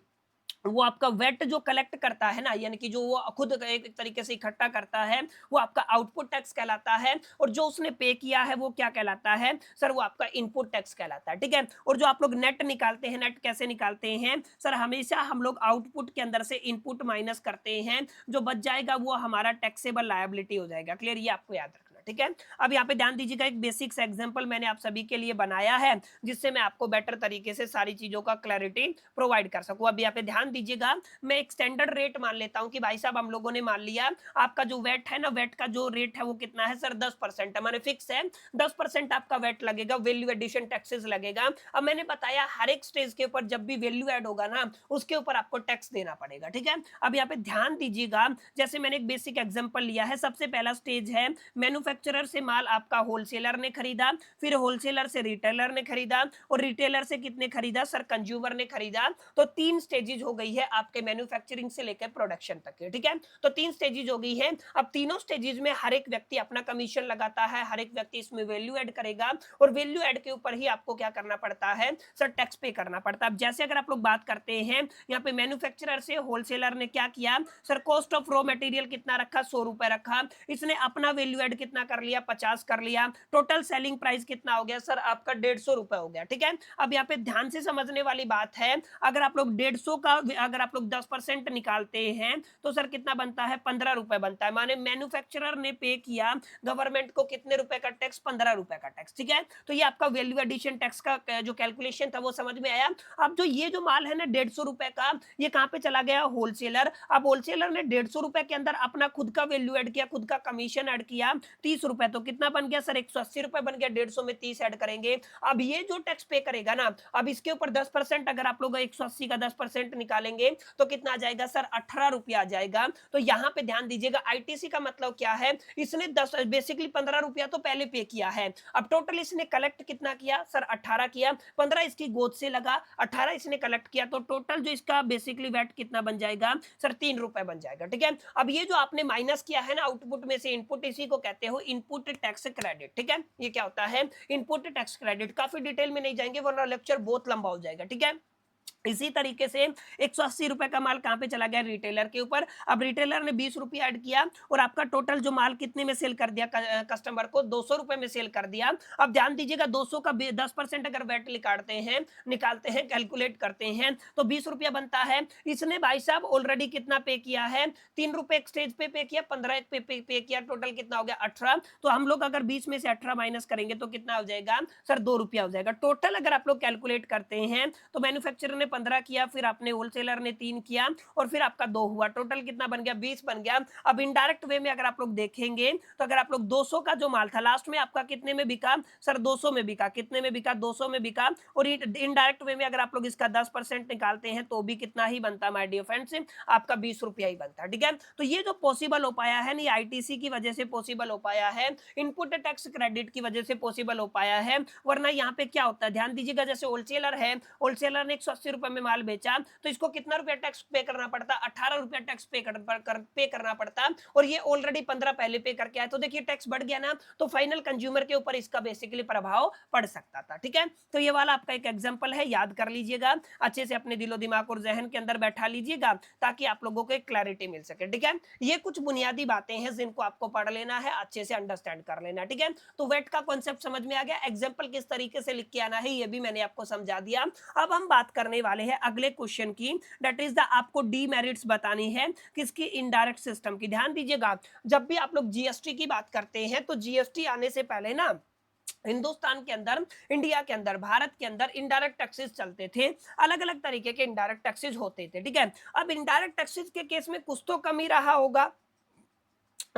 वो आपका वेट जो कलेक्ट करता है ना, यानी कि जो वो खुद एक तरीके से इकट्ठा करता है, वो आपका आउटपुट टैक्स कहलाता है। और जो उसने पे किया है वो क्या कहलाता है सर, वो आपका इनपुट टैक्स कहलाता है। ठीक है, और जो आप लोग नेट निकालते हैं, नेट कैसे निकालते हैं सर, हमेशा हम लोग आउटपुट के अंदर से इनपुट माइनस करते हैं, जो बच जाएगा वो हमारा टैक्सेबल लायबिलिटी हो जाएगा। क्लियर, ये आपको याद रखना। ठीक है, अब यहाँ पे ध्यान दीजिएगा, एक बेसिक्स एग्जांपल मैंने आप सभी के लिए बनाया है, जिससे मैं आपको बेटर तरीके से सारी चीजों का क्लैरिटी प्रोवाइड कर सकूं। अब यहाँ पे ध्यान दीजिएगा, मैं एक स्टैंडर्ड रेट मान लेता हूं कि भाई साहब हम लोगों ने मान लिया आपका जो वेट है ना, वेट का जो रेट है वो कितना है सर, 10% है, माने फिक्स है। 10% आपका वेट लगेगा, वैल्यू एडिशन टैक्सेस लगेगा। अब मैंने बताया हर एक स्टेज के ऊपर जब भी वैल्यू ऐड होगा ना, उसके ऊपर आपको टैक्स देना पड़ेगा। ठीक है, अब यहाँ पे ध्यान दीजिएगा, जैसे मैंने एक बेसिक एग्जांपल लिया है। सबसे पहला स्टेज है मैन्युफैक्चरर से माल आपका होलसेलर ने खरीदा, फिर होलसेलर से रिटेलर ने खरीदा, और रिटेलर से कितने खरीदा सर, कंज्यूमर ने खरीदा। तो 3 स्टेजेज हो गई है आपके मैन्युफैक्चरिंग से लेकर प्रोडक्शन तक के। ठीक है, तो 3 स्टेजेज हो गई है। अब तीनों स्टेजेज में हर एक व्यक्ति अपना कमीशन लगाता है, हर एक व्यक्ति इसमें वैल्यू ऐड करेगा, और वैल्यू ऐड के ऊपर ही आपको क्या करना पड़ता है सर, टैक्स पे करना पड़ता है। अब जैसे अगर आप लोग बात करते हैं, यहाँ पे मैन्युफैक्चरर से होलसेलर ने क्या किया sir, cost of raw material कितना रखा, 100 रुपए रखा, इसने अपना वैल्यू ऐड कितना कर लिया, 50 कर लिया, टोटल सेलिंग प्राइस कितना हो गया सर, आपका 150 रुपए हो गया। ठीक है, अब यहाँ पे ध्यान से समझने वाली बात है, अगर आप लोग 150 का, अगर आप लोग 10% निकालते हैं तो सर कितना बनता है, 15 रुपए बनता है। माने मैन्युफैक्चरर ने पे किया गवर्नमेंट को कितने रुपए का टैक्स, 15 रुपए का टैक्स। ठीक है, तो ये आपका वैल्यू एडिशन टैक्स का जो कैलकुलेशन था वो समझ में आया। अब जो ये जो माल है ना 150 रुपए का, ये कहां पे चला गया, होलसेलर। अब होलसेलर ने 150 रुपए के अंदर अपना खुद का वैल्यू ऐड किया, खुद का कमीशन ऐड किया, 30 रुपए, तो कितना बन गया सर, 180 रुपए बन गया। 150 में 30 ऐड करेंगे, अब ये जो टैक्स पे करेगा ना, अब इसके ऊपर 10%, अगर आप लोग 180 का 10% निकालेंगे तो कितना आ जाएगा सर, 18 रुपया आ जाएगा। तो यहाँ पे ध्यान दीजिएगा, आईटीसी का मतलब क्या है, इसने 10 बेसिकली 15 रुपया तो पहले पे किया है। अब टोटल इसने कलेक्ट कितना किया सर, 18 किया, 15 इसकी गोद से लगा, 18 इसने कलेक्ट किया, तो टोटल जो इसका बेसिकली वैट कितना बन जाएगा सर, 3 रुपए बन जाएगा। ठीक है, अब ये जो आपने माइनस किया है ना आउटपुट में से इनपुट, इसी को कहते हो इनपुट टैक्स क्रेडिट। ठीक है, ये क्या होता है, इनपुट टैक्स क्रेडिट। काफी डिटेल में नहीं जाएंगे वरना लेक्चर बहुत लंबा हो जाएगा। ठीक है, इसी तरीके से 180 रुपए का माल कहां पे चला गया, रिटेलर के ऊपर। अब रिटेलर ने 20 रुपया ऐड किया, और आपका टोटल जो माल कितने में सेल कर दिया कस्टमर को, 200 रुपए में सेल कर दिया। अब ध्यान दीजिएगा, 200 का 10% अगर वेट निकालते हैं कैलकुलेट करते हैं तो 20 रुपया बनता है। इसने भाई साहब ऑलरेडी कितना पे किया है, 3 रुपए एक स्टेज पे किया, 15 एक पे किया, टोटल कितना हो गया 18। तो हम लोग अगर 20 में से 18 माइनस करेंगे तो कितना हो जाएगा सर, 2 रुपया हो जाएगा। टोटल अगर आप लोग कैलकुलेट करते हैं तो मैन्युफैक्चरर ने 15 किया, फिर आपने होलसेलर ने 3 किया, और फिर आपका 2 हुआ, टोटल कितना बन गया, 20 बन गया। अब इनडायरेक्ट वे में अगर आप लोग देखेंगे तो अगर आप लोग 200 का जो माल था लास्ट में आपका कितने में बिका सर, 200 में बिका, कितने में बिका, 200 में बिका। और इनडायरेक्ट वे में अगर आप लोग इसका 10% निकालते हैं तो भी कितना ही बनता, माय डियर फ्रेंड्स, आपका 20 रुपया ही बनता। ठीक है, तो ये जो पॉसिबल हो पाया है, नहीं आईटीसी की वजह से पॉसिबल हो पाया है, इनपुट टैक्स क्रेडिट की वजह से पॉसिबल हो पाया है। वरना यहाँ पे क्या होता है, ध्यान दीजिएगा, जैसे होलसेलर है, होलसेलर ने 180 रुपए में माल बेचा तो इसको कितना रुपया टैक्स पे करना पड़ता, 18 रुपया टैक्स पे करना पड़ता, और ये ऑलरेडी 15 पहले पे करके आया। तो देखिए टैक्स बढ़ गया ना, तो फाइनल कंज्यूमर के ऊपर इसका बेसिकली प्रभाव पड़ सकता था। ठीक है, तो ये वाला आपका एक एग्जांपल है, याद कर लीजिएगा, अच्छे से अपने दिलो दिमाग और जहन के अंदर बैठा लीजिएगा ताकि आप लोगों को एक क्लैरिटी मिल सके। ठीक है, ये कुछ बुनियादी बातें हैं जिनको आपको पढ़ लेना है, अच्छे से अंडरस्टैंड कर लेना। ठीक है, तो वेट का कॉन्सेप्ट समझ में आ गया, एग्जाम्पल किस तरीके से लिख के आना है ये भी मैंने आपको समझा दिया। अब हम बात करने वाले हैं अगले क्वेश्चन की, दैट इज द आपको डीमेरिट्स बतानी है किसकी, इनडायरेक्ट सिस्टम की। ध्यान दीजिएगा, जब भी आप लोग जीएसटी की बात करते हैं तो जीएसटी आने से पहले ना हिंदुस्तान के अंदर, इंडिया के अंदर, भारत के अंदर इनडायरेक्ट टैक्सेस चलते थे, अलग अलग तरीके के इनडायरेक्ट टैक्सेस होते थे। ठीक है, अब इनडायरेक्ट टैक्सेस के केस में कुछ तो कमी रहा होगा,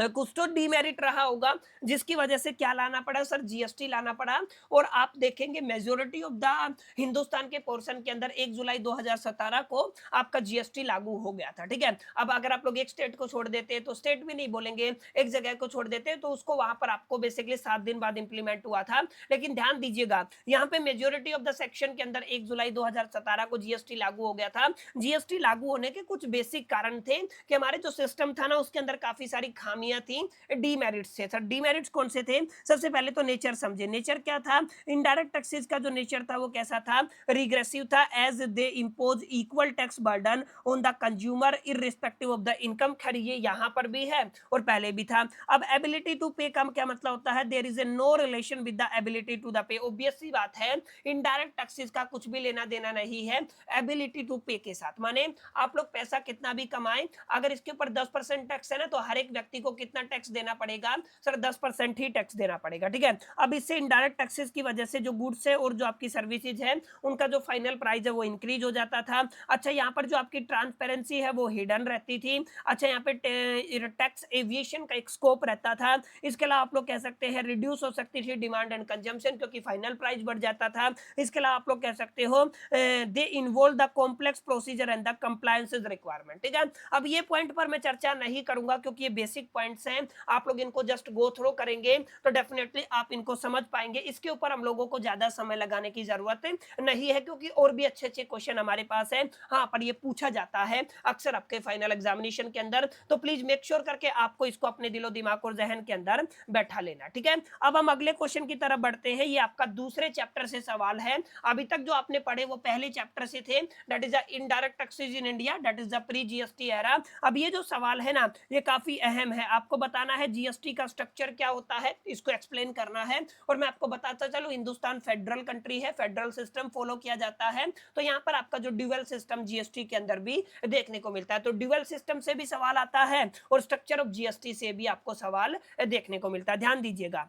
कुछ तो डीमेरिट रहा होगा, जिसकी वजह से क्या लाना पड़ा सर, जीएसटी लाना पड़ा। और आप देखेंगे मेजोरिटी ऑफ द हिंदुस्तान के पोर्शन के अंदर 1 जुलाई 2017 को आपका जीएसटी लागू हो गया था। ठीक है, अब अगर आप लोग एक स्टेट को छोड़ देते हैं तो स्टेट भी नहीं बोलेंगे, एक जगह को छोड़ देते हैं तो उसको वहां पर आपको बेसिकली 7 दिन बाद इंप्लीमेंट हुआ था। लेकिन ध्यान दीजिएगा, यहाँ पे मेजोरिटी ऑफ द सेक्शन के अंदर 1 जुलाई 2017 को जीएसटी लागू हो गया था। जीएसटी लागू होने के कुछ बेसिक कारण थे कि हमारे जो सिस्टम था ना उसके अंदर काफी सारी खामियां कंपनियां थी डीमेरिट्स थे। सर डीमेरिट्स कौन से थे? सबसे पहले तो नेचर समझे, नेचर क्या था? इनडायरेक्ट टैक्सेस का जो नेचर था वो कैसा था? रिग्रेसिव था, as they impose equal tax burden on the consumer irrespective of the income. खैर ये यहाँ पर भी है और पहले भी था। अब एबिलिटी टू पे का क्या मतलब होता है? There is a no relation with the ability to the pay. Obvious सी बात है, इनडायरेक्ट टैक्सेस का कुछ भी लेना देना नहीं है एबिलिटी टू पे के साथ। माने आप लोग पैसा कितना भी कमाएं, अगर इसके ऊपर 10% टैक्स है ना, तो हर एक व्यक्ति को कितना टैक्स देना पड़ेगा? सर 10% ही टैक्स देना पड़ेगा, ठीक है। अब इससे इनडायरेक्ट टैक्सेस की वजह से जो गुड्स है और जो आपकी सर्विसेज है उनका जो फाइनल प्राइस है वो इंक्रीज हो जाता था। अच्छा यहाँ पर जो आपकी ट्रांसपेरेंसी है वो हिडन रहती थी। अच्छा यहाँ पे टैक्स एविएशन का एक स्कोप रहता था। इसके अलावा आप लोग कह सकते हैं रिड्यूस हो सकती थी डिमांड एंड कंजम्पशन, क्योंकि फाइनल प्राइस बढ़ जाता था। इसके अलावा आप लोग कह सकते हो they involve the complex procedure and the compliance requirement, ठीक है। अब ये पॉइंट पर मैं चर्चा नहीं करूंगा क्योंकि ये बेसिक पॉइंट्स हैं, आप लोग इनको जस्ट गो थ्रू करेंगे तो डेफिनेटली आप इनको समझ पाएंगे। इसके ऊपर हम लोगों को ज्यादा समय लगाने की जरूरत नहीं है क्योंकि और भी अच्छे अच्छे क्वेश्चन हमारे पास है। हाँ, पर ये पूछा जाता है अक्सर आपके फाइनल एग्जामिनेशन के अंदर, तो प्लीज मेक श्योर करके आपको इसको अपने दिलो दिमाग और जहन के अंदर बैठा लेना, ठीक है। अब हम अगले क्वेश्चन की तरफ बढ़ते हैं। ये आपका दूसरे चैप्टर से सवाल है। अभी तक जो आपने पढ़े वो पहले चैप्टर से थे, that is the indirect taxes in India, that is the pre GST era. अब ये जो सवाल है ना, ये काफी अहम है। आपको बताना है जीएसटी का स्ट्रक्चर क्या होता है, इसको एक्सप्लेन करना है। और मैं आपको बताता चलूं, हिंदुस्तान फेडरल कंट्री है, फेडरल सिस्टम फॉलो किया जाता है, तो यहाँ पर आपका जो ड्यूअल सिस्टम जीएसटी के अंदर भी देखने को मिलता है। तो ड्यूअल सिस्टम से भी सवाल आता है और स्ट्रक्चर ऑफ जीएसटी से भी आपको सवाल देखने को मिलता है, ध्यान दीजिएगा।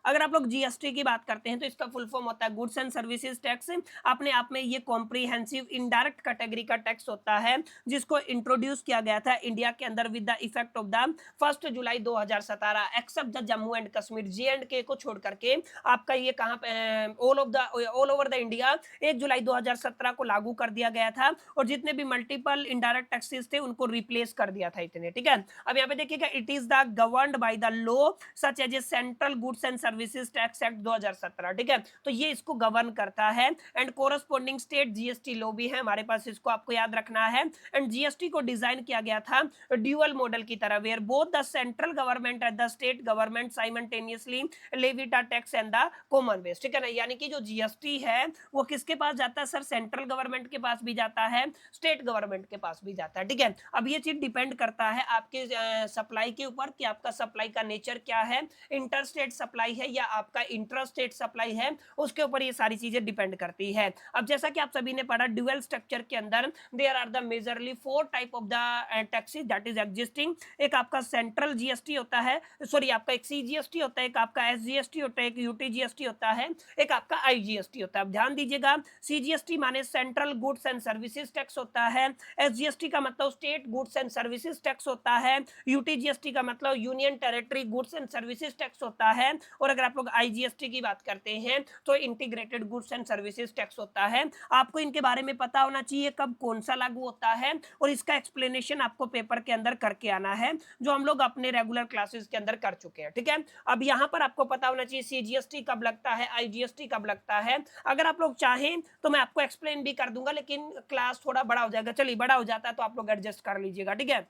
अगर आप लोग जीएसटी की बात करते हैं तो इसका फुल फॉर्म होता है गुड्स एंड सर्विसेज टैक्स। अपने आप में ये कॉम्प्रिहेंसिव इनडायरेक्ट कैटेगरी का टैक्स होता है जिसको इंट्रोड्यूस किया गया था इंडिया के अंदर with the effect of the 1 July 2017, except the Jammu and Kashmir, J and K को छोड़ करके आपका ये कहां पे ऑल ओवर द इंडिया 1 जुलाई 2017 को लागू कर दिया गया था। और जितने भी मल्टीपल इनडायरेक्ट टैक्सेस थे उनको रिप्लेस कर दिया था इतने, ठीक है। अब यहाँ पे देखिएगा, it is the governed by the law such as a central goods and services tax act 2017, ठीक है। तो ये इसको गवर्न करता है and corresponding state GST law भी है हमारे पास, इसको आपको याद रखना है। एंड जीएसटी को डिजाइन किया गया था ड्यूअल मॉडल की तरह, where both the central government and the state government simultaneously levy the tax and the common base, ठीक है ना। यानी कि जो जीएसटी है वो किसके पास जाता है? सर सेंट्रल गवर्नमेंट के पास भी जाता है, स्टेट गवर्नमेंट के पास भी जाता है, ठीक है। अब ये चीज डिपेंड करता है आपके सप्लाई के ऊपर कि आपका सप्लाई का नेचर क्या है, इंटर स्टेट सप्लाई है या आपका इंट्रा स्टेट सप्लाई है, उसके ऊपर ये सारी चीजें डिपेंड करती है। अब जैसा कि आप सभी ने पढ़ा ड्यूअल स्ट्रक्चर के अंदर there are the majorly 4 type of the taxes that is existing. एक आपका सेंट्रल जीएसटी होता है, सॉरी आपका एक सीजीएसटी होता है, एक आपका एसजीएसटी होता है, एक यूटीजीएसटी होता है, एक आपका आईजीएसटी होता है। अब ध्यान दीजिएगा, सीजीएसटी माने central goods and services tax होता है, एसजीएसटी का मतलब state goods and services tax होता है, यूटीजीएसटी का मतलब union territory goods and services tax होता है, और अगर आप लोग आईजीएसटी की बात करते हैं तो integrated goods and services tax होता है। आपको इनके बारे में पता होना चाहिए कब कौन सा लागू होता है, और इसका एक्सप्लेनेशन आपको पेपर के अंदर करके आना है, जो हम लोग अपने रेगुलर क्लासेस के अंदर कर चुके हैं, ठीक है। अब यहाँ पर आपको पता होना चाहिए सीजीएसटी कब लगता है, आईजीएसटी कब लगता है। अगर आप लोग चाहें तो मैं आपको एक्सप्लेन भी कर दूंगा, लेकिन क्लास थोड़ा बड़ा हो जाएगा, चलिए बड़ा हो जाता है तो आप लोग एडजस्ट कर लीजिएगा, ठीक है।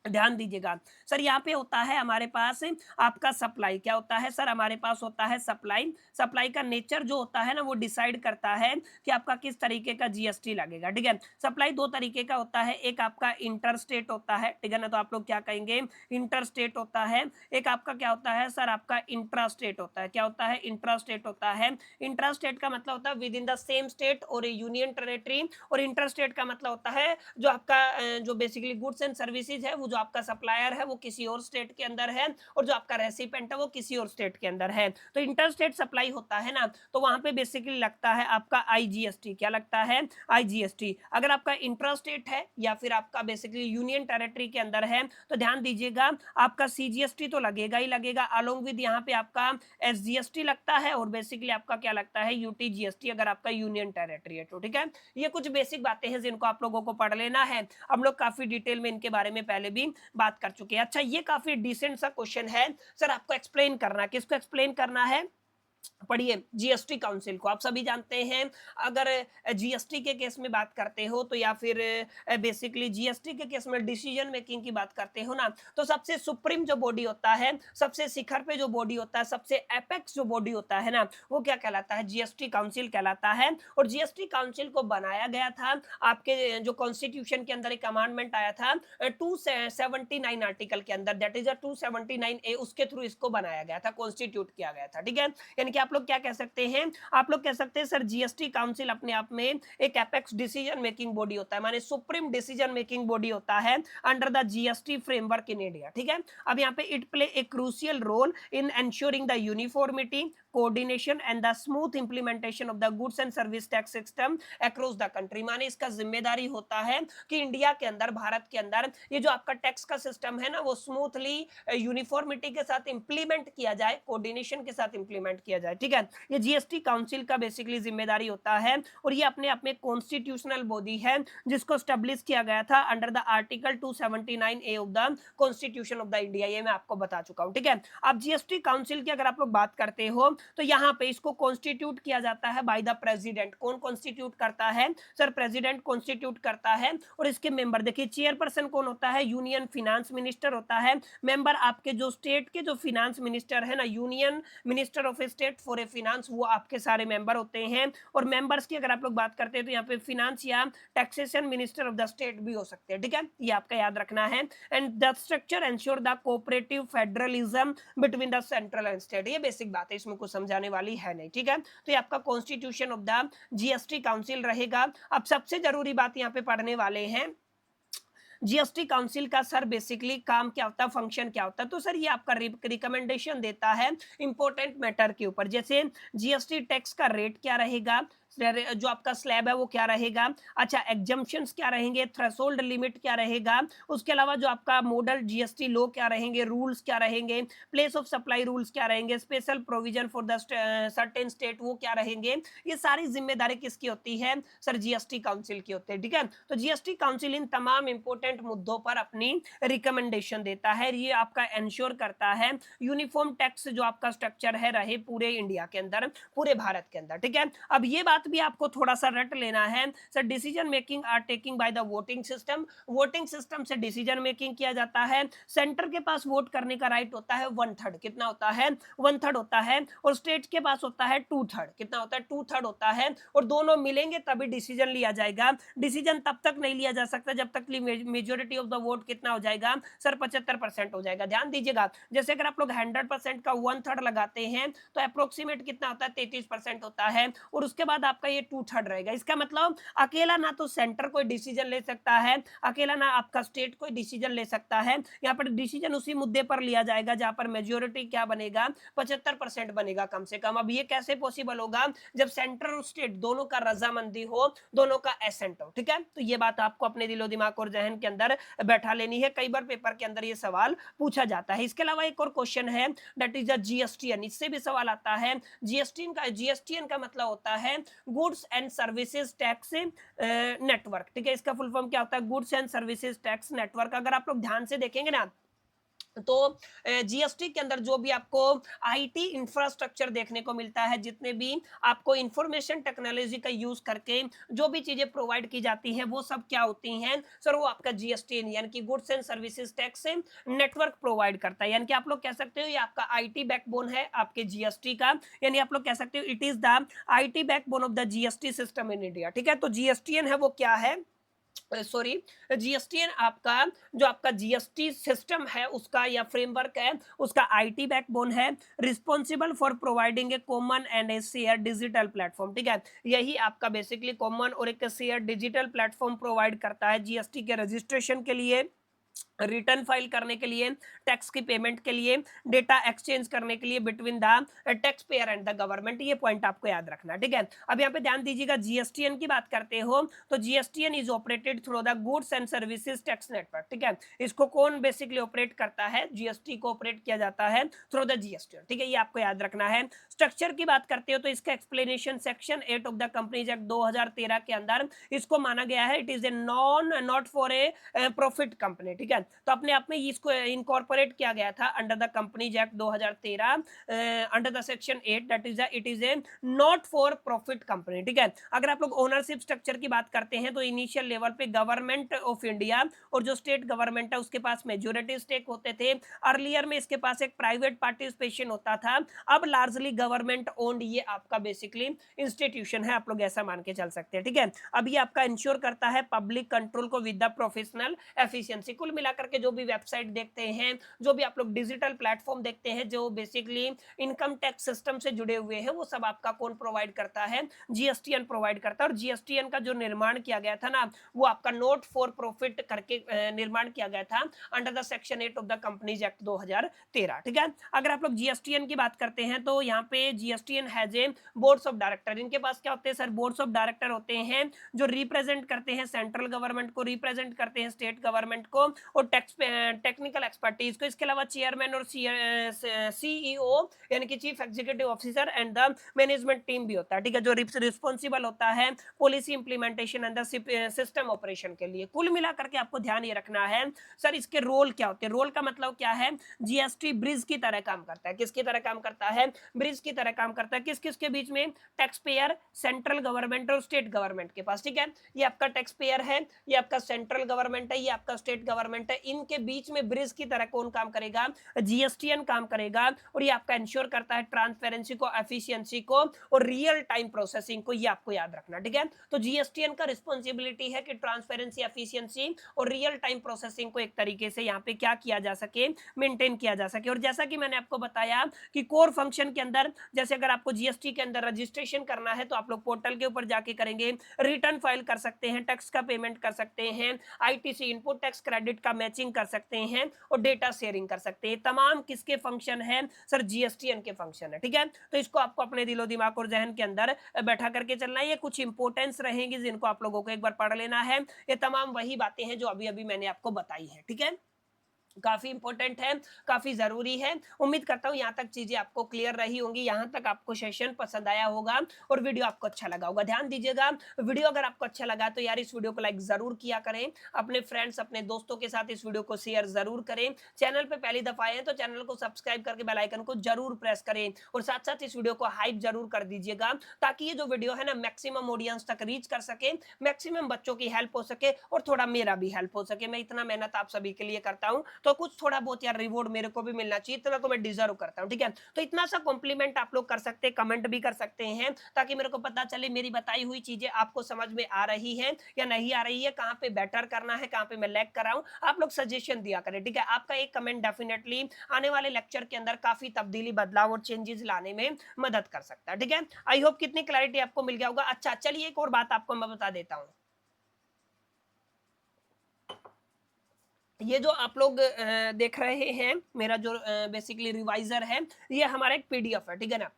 ध्यान दीजिएगा सर, यहाँ पे होता है हमारे पास आपका सप्लाई। क्या होता है सर? हमारे पास होता है सप्लाई। सप्लाई का नेचर जो होता है ना वो डिसाइड करता है कि आपका किस तरीके का जीएसटी लगेगा, ठीक है। सप्लाई 2 तरीके का होता है, एक आपका इंटर स्टेट होता है, ठीक है ना, तो आप लोग क्या कहेंगे? इंटर स्टेट होता है। एक आपका क्या होता है सर? आपका इंट्रा स्टेट होता है। क्या होता है? इंट्रा स्टेट होता है। इंट्रा स्टेट का मतलब होता है with in the same state और यूनियन टेरिटरी, और इंटर स्टेट का मतलब होता है जो आपका जो बेसिकली गुड्स एंड सर्विसेज है, वो जो आपका सप्लायर है वो किसी और स्टेट के अंदर है, और जो आपका रेसिपेंट है वो किसी और स्टेट के अंदर है। तो इंटर स्टेट सप्लाई होता है ना, तो वहां पे बेसिकली लगता है आपका आईजीएसटी। क्या लगता है? आईजीएसटी। अगर आपका इंट्रा स्टेट है या फिर आपका बेसिकली यूनियन टेरिटरी के अंदर है तो ध्यान दीजिएगा आपका सीजीएसटी तो लगेगा ही लगेगा, अलोंग विद यहाँ पे आपका एसजीएसटी लगता है, और बेसिकली आपका क्या लगता है? यूटीजीएसटी, अगर आपका यूनियन टेरिटरी है तो, ठीक है। ये कुछ बेसिक बातें हैं जिनको आप लोगों को पढ़ लेना है, हम लोग काफी डिटेल में इनके बारे में पहले भी बात कर चुके हैं। अच्छा, ये काफी डिसेंट सा क्वेश्चन है सर, आपको एक्सप्लेन करना। किसको एक्सप्लेन करना है? पढ़िए जीएसटी काउंसिल को आप सभी जानते हैं। अगर जीएसटी के केस में बात करते हो तो या फिर बेसिकली जीएसटी के केस में डिसीजन मेकिंग की बात करते हो ना, तो सबसे सुप्रीम जो बॉडी होता है, सबसे शिखर पे जो बॉडी होता है, सबसे एपेक्स जो बॉडी होता है ना, वो क्या कहलाता है? जीएसटी काउंसिल कहलाता है। और जीएसटी काउंसिल को बनाया गया था आपके जो कॉन्स्टिट्यूशन के अंदर एक अमेंडमेंट आया था 279 आर्टिकल के अंदर, दैट इज 279A, उसके थ्रू इसको बनाया गया था, कॉन्स्टिट्यूट किया गया था। ठीक है, यानी कि आप लोग क्या कह सकते हैं? आप लोग कह सकते हैं सर जीएसटी काउंसिल अपने आप में एक एपेक्स डिसीजन मेकिंग बॉडी होता है, माने सुप्रीम डिसीजन मेकिंग बॉडी होता है under the GST framework in India. ठीक है, अब यहाँ पे it play a crucial role in ensuring the uniformity, coordination and the smooth implementation of the goods and service tax system across the country. माने इसका जिम्मेदारी होता है कि इंडिया के अंदर, भारत के अंदर ये जो आपका टैक्स का सिस्टम है ना, वो स्मूथली यूनिफॉर्मिटी के साथ इंप्लीमेंट किया जाए, कोऑर्डिनेशन के साथ इंप्लीमेंट किया जाए। ठीक है, ये जीएसटी काउंसिल का बेसिकली जिम्मेदारी होता है और ये अपने आप में कॉन्स्टिट्यूशनल बॉडी है जिसको स्टैब्लिश किया गया था under the article 279A of the constitution of the India. ये मैं आपको बता चुका हूं। ठीक है, अब जीएसटी काउंसिल की अगर आप लोग बात करते हो तो यहाँ पे इसको कॉन्स्टिट्यूट किया जाता है बाय द प्रेसिडेंट। कौन कॉन्स्टिट्यूट करता है? सर प्रेसिडेंट कॉन्स्टिट्यूट करता है। और इसके मेंबर देखिए, चेयरपर्सन कौन होता है? यूनियन फिनेंस मिनिस्टर होता है। मेंबर आपके जो स्टेट के जो फिनेंस मिनिस्टर है ना, union minister of state for a finance, वो आपके सारे मेंबर होते हैं। और मेंबर्स की अगर आप लोग बात करते हैं तो यहाँ पे फिनांस या taxation minister of the state भी हो सकते हैं। ठीक है, ये आपका याद रखना है। And the structure ensure the cooperative federalism between the central and state. ये बेसिक बात है, इसमें कुछ समझाने वाली है नहीं। ठीक है, तो ये आपका constitution of the GST council रहेगा। अब सबसे जरूरी बात यहाँ पे पढ़ने वाले हैं, जीएसटी काउंसिल का सर बेसिकली काम क्या होता है, फंक्शन क्या होता है? तो सर ये आपका रिकमेंडेशन देता है इंपॉर्टेंट मैटर के ऊपर, जैसे जीएसटी टैक्स का रेट क्या रहेगा, जो आपका स्लैब है वो क्या रहेगा, अच्छा एग्जम्पशंस क्या रहेंगे, थ्रेशोल्ड लिमिट क्या रहेगा, उसके अलावा जो आपका मॉडल जीएसटी लॉ क्या रहेंगे, रूल्स क्या रहेंगे, प्लेस ऑफ सप्लाई रूल्स क्या रहेंगे, special provision for the certain state वो क्या रहेंगे। ये सारी जिम्मेदारी किसकी होती है? सर जीएसटी काउंसिल की होती है। ठीक है, तो जीएसटी काउंसिल इन तमाम इंपोर्टेंट मुद्दों पर अपनी रिकमेंडेशन देता है। ये आपका एंश्योर करता है यूनिफॉर्म टैक्स जो आपका स्ट्रक्चर है रहे पूरे इंडिया के अंदर, पूरे भारत के अंदर। ठीक है, अब ये बात भी आपको थोड़ा सा रट लेना है sir, decision making are taking by the voting system. Voting system से डिसीजन मेकिंग किया जाता है। सेंटर के पास वोट करने का राइट होता है 1/3, कितना होता है? 1/3 होता है। और स्टेट के पास होता है 2/3, कितना होता है? 2/3 होता है। और दोनों मिलेंगे तभी डिसीजन लिया जाएगा। डिसीजन तब तक नहीं लिया जा सकता जब तक मेजोरिटी ऑफ द वोट कितना हो जाएगा? सर 75% हो जाएगा। ध्यान दीजिएगा, जैसे अगर आप लोग 100% का 1/3 लगाते हैं तो अप्रोक्सीमेट कितना होता है? 33% होता है। और उसके बाद आपका ये 2/3 रहेगा। इसका मतलब अकेला ना तो सेंटर कोई डिसीजन ले सकता है, अकेला ना आपका स्टेट कोई डिसीजन ले सकता है। यहाँ पर डिसीजन उसी मुद्दे पर लिया जाएगा जहां पर मेजोरिटी क्या बनेगा? 75% बनेगा कम से कम। अब ये कैसे पॉसिबल होगा? जब सेंटर और स्टेट दोनों का रजामंदी हो, दोनों का एसेंट हो। ठीक है, तो ये बात आपको अपने दिलो दिमाग और जहन के अंदर बैठा लेनी है। कई बार पेपर के अंदर ये सवाल पूछा जाता है। इसके अलावा एक और क्वेश्चन है, दैट इज द जीएसटीएन। इससे भी सवाल आता है। जीएसटीएन का मतलब होता है goods and services tax network. ठीक है, इसका फुल फॉर्म क्या होता है? Goods and services tax network. अगर आप लोग ध्यान से देखेंगे ना तो जीएसटी के अंदर जो भी आपको आईटी इंफ्रास्ट्रक्चर देखने को मिलता है, जितने भी आपको इंफॉर्मेशन टेक्नोलॉजी का यूज करके जो भी चीजें प्रोवाइड की जाती हैं वो सब क्या होती हैं? सर वो आपका जीएसटी यानी कि goods and services tax network provide करता है। यानी कि आप लोग कह सकते हो ये आपका आईटी बैकबोन है आपके जीएसटी का, यानी आप लोग कह सकते हो it is the IT backbone of the GST system in India. ठीक है, तो जीएसटीएन है वो क्या है? सॉरी, जीएसटीएन आपका जो आपका जीएसटी सिस्टम है उसका या फ्रेमवर्क है उसका आईटी बैकबोन है, responsible for providing A common and A share digital platform. ठीक है, यही आपका बेसिकली कॉमन और एक शेयर डिजिटल प्लेटफॉर्म प्रोवाइड करता है जीएसटी के रजिस्ट्रेशन के लिए, रिटर्न फाइल करने के लिए, टैक्स की पेमेंट के लिए, डेटा एक्सचेंज करने के लिए between the tax payer and the government. ये पॉइंट आपको याद रखना। ठीक है, अब यहाँ पे ध्यान दीजिएगा, जीएसटीएन की बात करते हो तो GSTN is operated through the goods and services tax network. ठीक है, इसको कौन बेसिकली ऑपरेट करता है? जीएसटी को ऑपरेट किया जाता है थ्रू द जीएसटीएन। ठीक है, ये आपको याद रखना है। स्ट्रक्चर की बात करते हो तो इसका explanation section 8 of the companies act 2013 के अंदर इसको माना गया है it is a not for a profit company. ठीक है। तो अपने आप में इसको इनकॉर्पोरेट किया गया था under the companies act 2013 under the section 8 that is it is a not for profit company, ठीक है। अगर आप लोग ओनरशिप स्ट्रक्चर की बात करते हैं तो इनिशियल लेवल पे गवर्नमेंट ऑफ इंडिया और जो स्टेट गवर्नमेंट है उसके पास मेजोरिटी स्टेक होते थे। अर्लियर में इसके पास एक प्राइवेट पार्टिसिपेशन होता था, अब लार्जली गवर्नमेंट ओन्ड ये आपका बेसिकली इंस्टीट्यूशन है, आप लोग ऐसा मान के चल सकते हैं, ठीक है। अब ये आपका इंश्योर करता है पब्लिक कंट्रोल को विद द प्रोफेशनल एफिशिएंसी। कुल मिलाकर के जो भी वेबसाइट देखते हैं, जो भी आप लोग डिजिटल प्लेटफॉर्म देखते हैं, जो बेसिकली इनकम टैक्स सिस्टम से जुड़े हुए हैं, वो सब आपका कौन प्रोवाइड करता है? जीएसटीएन प्रोवाइड करता है। और जीएसटीएन का जो निर्माण किया गया था ना, वो आपका नोट फॉर प्रॉफिट करके निर्माण किया गया था under the section 8 of the companies act 2013, ठीक है। अगर आप लोग जीएसटीएन की बात करते हैं तो यहाँ पे GSTN has a boards of director. इनके पास क्या होते हैं सर? बोर्ड्स ऑफ डायरेक्टर होते हैं जो रिप्रेजेंट करते हैं सेंट्रल गवर्नमेंट को, रिप्रेजेंट करते हैं स्टेट गवर्नमेंट को और टेक्निकल एक्सपर्टीज को। इसके अलावा चेयरमैन और सीईओ यानी कि chief executive officer and the management team भी होता है, ठीक है, जो रिस्पॉन्सिबल होता है policy implementation and the system operation के लिए। कुल मिलाकर के आपको ध्यान ये रखना है सर इसके रोल क्या होते हैं। रोल का मतलब क्या है? जीएसटी ब्रिज की तरह काम करता है। किसकी तरह काम करता है? ब्रिज की तरह काम करता है। किस किस के बीच में? टैक्स पेयर, सेंट्रल गवर्नमेंट और स्टेट गवर्नमेंट के पास, ठीक है। ये आपका टैक्स पेयर है, ये आपका सेंट्रल गवर्नमेंट है, ये आपका स्टेट गवर्नमेंट है। इनके बीच में ब्रिज की तरह कौन काम करेगा? जीएसटीएन काम करेगा। और ये आपका इंश्योर करता है ट्रांसपेरेंसी को, एफिशिएंसी को और रियल टाइम प्रोसेसिंग को। ये आपको याद रखना, ठीक है। तो जीएसटीएन का रिस्पॉन्सिबिलिटी है कि ट्रांसपेरेंसी, एफिशिएंसी और रियल टाइम प्रोसेसिंग को एक तरीके से यहाँ पे क्या किया जा सके? मेंटेन किया जा सके। और जैसा कि मैंने आपको बताया कि कोर फंक्शन के अंदर, जैसे अगर आपको जीएसटी के अंदर रजिस्ट्रेशन करना है तो आप लोग पोर्टल के ऊपर जाके करेंगे, रिटर्न फाइल कर सकते हैं, टैक्स का पेमेंट कर सकते हैं, आईटीसी इनपुट टैक्स क्रेडिट का मैचिंग कर सकते हैं और डेटा शेयरिंग कर सकते हैं। तमाम किसके फंक्शन है सर? जीएसटीएन के फंक्शन है, ठीक है। तो इसको आपको अपने दिलो दिमाग और जहन के अंदर बैठा करके चलना है। ये कुछ इंपोर्टेंस रहेंगी जिनको आप लोगों को एक बार पढ़ लेना है। ये तमाम वही बातें हैं जो अभी अभी मैंने आपको बताई है, ठीक है। काफी इंपॉर्टेंट है, काफी जरूरी है। उम्मीद करता हूं यहां तक चीजें आपको क्लियर रही होंगी, यहां तक आपको सेशन पसंद आया होगा और वीडियो आपको अच्छा लगा होगा। ध्यान दीजिएगा, वीडियो अगर आपको अच्छा लगा तो यार इस वीडियो को लाइक जरूर किया करें, अपने फ्रेंड्स, अपने दोस्तों के साथ इस वीडियो को शेयर जरूर करें। चैनल पे पहली दफा आए हैं तो चैनल को सब्सक्राइब करके बेल आइकन को जरूर प्रेस करें और साथ साथ इस वीडियो को हाइप जरूर कर दीजिएगा, ताकि ये जो वीडियो है ना मैक्सिमम ऑडियंस तक रीच कर सके, मैक्सिमम बच्चों की हेल्प हो सके और थोड़ा मेरा भी हेल्प हो सके। मैं इतना मेहनत आप सभी के लिए करता हूं तो कुछ थोड़ा बहुत यार रिवॉर्ड मेरे को भी मिलना चाहिए, इतना तो मैं डिजर्व करता हूं, ठीक है। तो इतना सा कॉम्प्लीमेंट आप लोग कर सकते हैं, कमेंट भी कर सकते हैं, ताकि मेरे को पता चले मेरी बताई हुई चीजें आपको समझ में आ रही है या नहीं आ रही है, कहां पे बेटर करना है, कहां पे मैं लैग कर रहा हूं। आप लोग सजेशन दिया करें, ठीक है। आपका एक कमेंट डेफिनेटली आने वाले लेक्चर के अंदर काफी तब्दीली, बदलाव और चेंजेस लाने में मदद कर सकता है, ठीक है। आई होप कितनी क्लैरिटी आपको मिल गया होगा। अच्छा चलिए एक और बात आपको मैं बता देता हूं। ये जो आप लोग देख रहे हैं, मेरा जो बेसिकली रिवाइजर है, ये हमारा एक पीडीएफ है, ठीक है ना।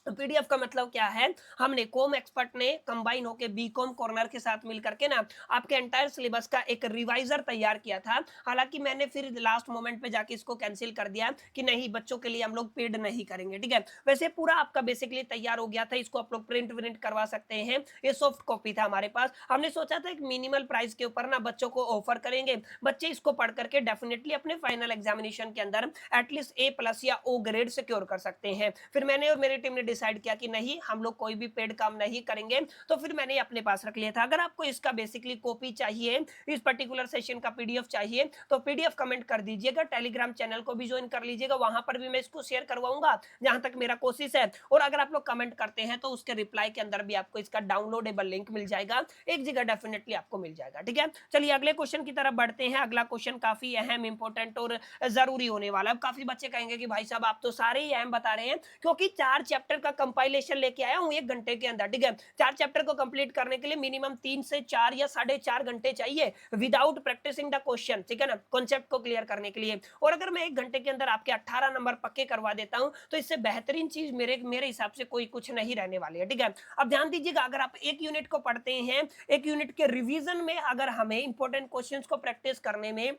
पीडीएफ का मतलब क्या है? हमने कॉम एक्सपर्ट ने कंबाइन होकर बीकॉम कॉर्नर के साथ मिलकर के ना आपके एंटायर सिलेबस का एक रिवाइजर तैयार किया था। हालांकि मैंने फिर लास्ट मोमेंट पे जाके इसको कैंसिल कर दिया कि नहीं, बच्चों के लिए हम लोग पेड नहीं करेंगे, ठीक है। वैसे पूरा आपका बेसिकली तैयार हो गया था, इसको आप लोग प्रिंट विंट करवा सकते हैं। ये सॉफ्ट कॉपी था हमारे पास। हमने सोचा था एक मिनिमल प्राइस के ऊपर ना बच्चों को ऑफर करेंगे, बच्चे इसको पढ़ करके डेफिनेटली अपने फाइनल एग्जामिनेशन के अंदर एटलीस्ट A+ या O ग्रेड सिक्योर कर सकते हैं। फिर मैंने और मेरी टीम ने डिसाइड किया कि नहीं, हम लोग कोई भी पेड काम नहीं करेंगे, तो फिर मैंने अपने पास रख लिया था। अगर आपको इसका बेसिकली कॉपी चाहिए, इस पर्टिकुलर सेशन का पीडीएफ चाहिए, तो पीडीएफ कमेंट कर दीजिएगा। टेलीग्राम चैनल को भी ज्वाइन कर लीजिएगा, वहां पर भी मैं इसको शेयर करवाऊंगा जहां तक मेरा कोशिश है। और अगर आप लोग कमेंट करते हैं तो उसके रिप्लाई के अंदर भी आपको इसका डाउनलोडेबल लिंक मिल जाएगा, एक जगह डेफिनेटली आपको मिल जाएगा, ठीक है। चलिए अगले क्वेश्चन की तरफ बढ़ते हैं। अगला क्वेश्चन काफी अहम, इंपॉर्टेंट और जरूरी होने वाला है। काफी बच्चे कहेंगे कि भाई साहब आप तो सारे ही अहम बता रहे हैं, क्योंकि 4 चैप्टर का कंपाइलेशन लेके आया हूं 1 घंटे के अंदर, ठीक है। 4 चैप्टर को कंप्लीट करने के लिए मिनिमम 3 से 4 या 4.5 घंटे चाहिए विदाउट प्रैक्टिसिंग द क्वेश्चन, ठीक है ना, कॉन्सेप्ट को क्लियर करने के लिए। और अगर मैं 1 घंटे के अंदर आपके 18 नंबर पक्के करवा देता हूं तो इससे बेहतरीन चीज मेरे हिसाब से कोई कुछ नहीं रहने वाली है, ठीक है। अब ध्यान दीजिएगा, अगर आप एक यूनिट को पढ़ते हैं, एक यूनिट के रिवीजन में अगर हमें इंपॉर्टेंट क्वेश्चंस को प्रैक्टिस करने में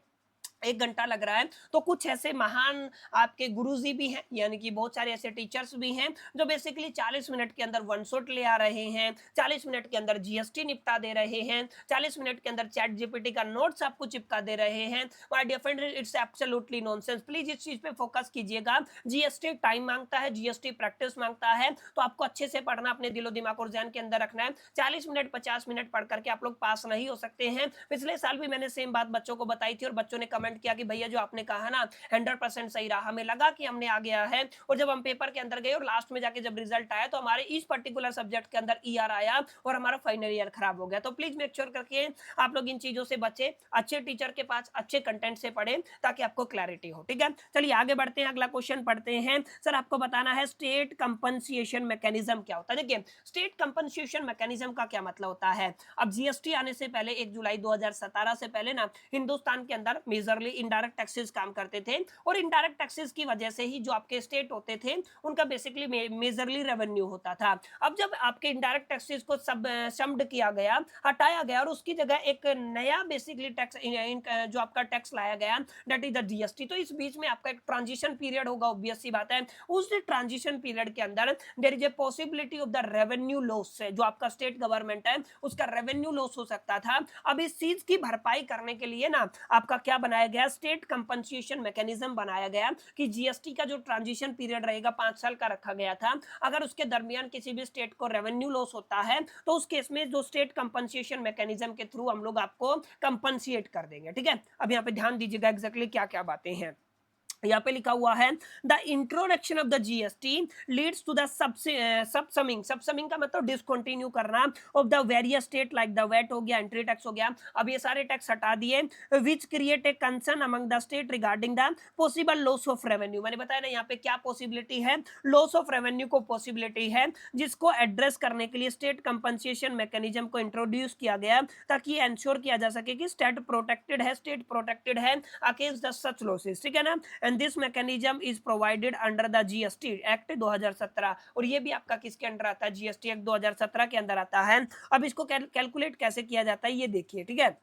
1 घंटा लग रहा है। तो कुछ ऐसे महान आपके गुरुजी भी हैं, यानी कि बहुत सारे ऐसे टीचर्स भी हैं जो बेसिकली 40 मिनट के अंदर वन शॉट ले आ रहे हैं, 40 मिनट के अंदर जीएसटी निपटा दे रहे हैं, 40 मिनट के अंदर चैट जीपीटी का नोट्स आपको चिपका दे रहे हैं। My dear friend, it's absolutely nonsense. Please इस चीज पे फोकस कीजिएगा। जीएसटी टाइम मांगता है, जीएसटी प्रैक्टिस मांगता है, तो आपको अच्छे से पढ़ना, अपने दिलो दिमाग और ध्यान के अंदर रखना है। 40 मिनट 50 मिनट पढ़ करके आप लोग पास नहीं हो सकते हैं। पिछले साल भी मैंने सेम बात बच्चों को बताई थी और बच्चों ने कमेंट किया कि भैया जो आपने कहा ना 100% सही रहा, हमें लगा कि हमने आ गया है। और जब हम पेपर के अंदर गए और लास्ट में जाके जब रिजल्ट आया तो हमारे इस पर्टिकुलर सब्जेक्ट के अंदर ईआर आया और हमारा फाइनल ईयर खराब हो गया। तो प्लीज मेक श्योर करके आप लोग इन चीजों से बचे, अच्छे टीचर के पास अच्छे कंटेंट से पढ़े ताकि आपको क्लैरिटी हो। ठीक है, चलिए आगे बढ़ते हैं, अगला क्वेश्चन पढ़ते हैं। सर आपको बताना है स्टेट कंपनसेशन मैकेनिज्म क्या होता है। देखिए, स्टेट कंपनसेशन मैकेनिज्म का क्या मतलब होता है। अब जीएसटी आने से पहले 1 जुलाई 2017 से पहले ना हिंदुस्तान के अंदर मेजरली इनडायरेक्ट टैक्सेस काम करते थे और इनडायरेक्ट टैक्सेस की वजह से ही जो आपके स्टेट होते थे उनका बेसिकली मेजरली रेवेन्यू होता था। अब जब आपके इनडायरेक्ट टैक्सेस को सब सम्ड किया गया, हटाया गया और उसकी जगह एक नया बेसिकली टैक्स जो आपका टैक्स लाया गया, दैट इज द जीएसटी। तो इस बीच में आपका एक ट्रांजिशन पीरियड होगा, ऑब्वियस सी बात है। उस ट्रांजिशन पीरियड के अंदर there is a possibility of the revenue loss से जो आपका स्टेट गवर्नमेंट है उसका रेवेन्यू लॉस हो सकता था। अब इस चीज की भरपाई करने के लिए ना आपका क्या बनाया गया, स्टेट कंपनसेशन मैकेनिज्म बनाया गया कि जीएसटी का जो ट्रांजिशन पीरियड रहेगा 5 साल का रखा गया था। अगर उसके दरमियान किसी भी स्टेट को रेवेन्यू लॉस होता है तो उस केस में जो स्टेट कंपनसेशन मैकेनिज्म के थ्रू हम लोग आपको कंपनसेट कर देंगे। ठीक है, अब यहाँ पे ध्यान दीजिएगा एग्जैक्टली क्या क्या बातें हैं। यहाँ पे लिखा हुआ है the introduction of the GST leads to the subsuming. Subsuming का मतलब डिसकंटिन्यू करना of the various state, like the VAT हो गया, एंट्री टैक्स हो गया। अब ये सारे टैक्स हटा दिए, which create a concern among the state regarding the possible loss of revenue. मैंने बताया ना यहाँ पे क्या पॉसिबिलिटी है, लॉस ऑफ रेवेन्यू को पॉसिबिलिटी है, जिसको एड्रेस करने के लिए स्टेट कंपनसेशन मैकेनिज्म को इंट्रोड्यूस किया गया ताकि एंश्योर किया जा सके कि स्टेट प्रोटेक्टेड है अगेंस्ट द सच लॉसेस। ठीक है ना, and this mechanism is provided under the GST act 2017। और ये भी आपका किसके अंडर आता है, जीएसटी एक्ट 2017 के अंदर आता है। अब इसको कैलकुलेट कैसे किया जाता है ये देखिए। ठीक है,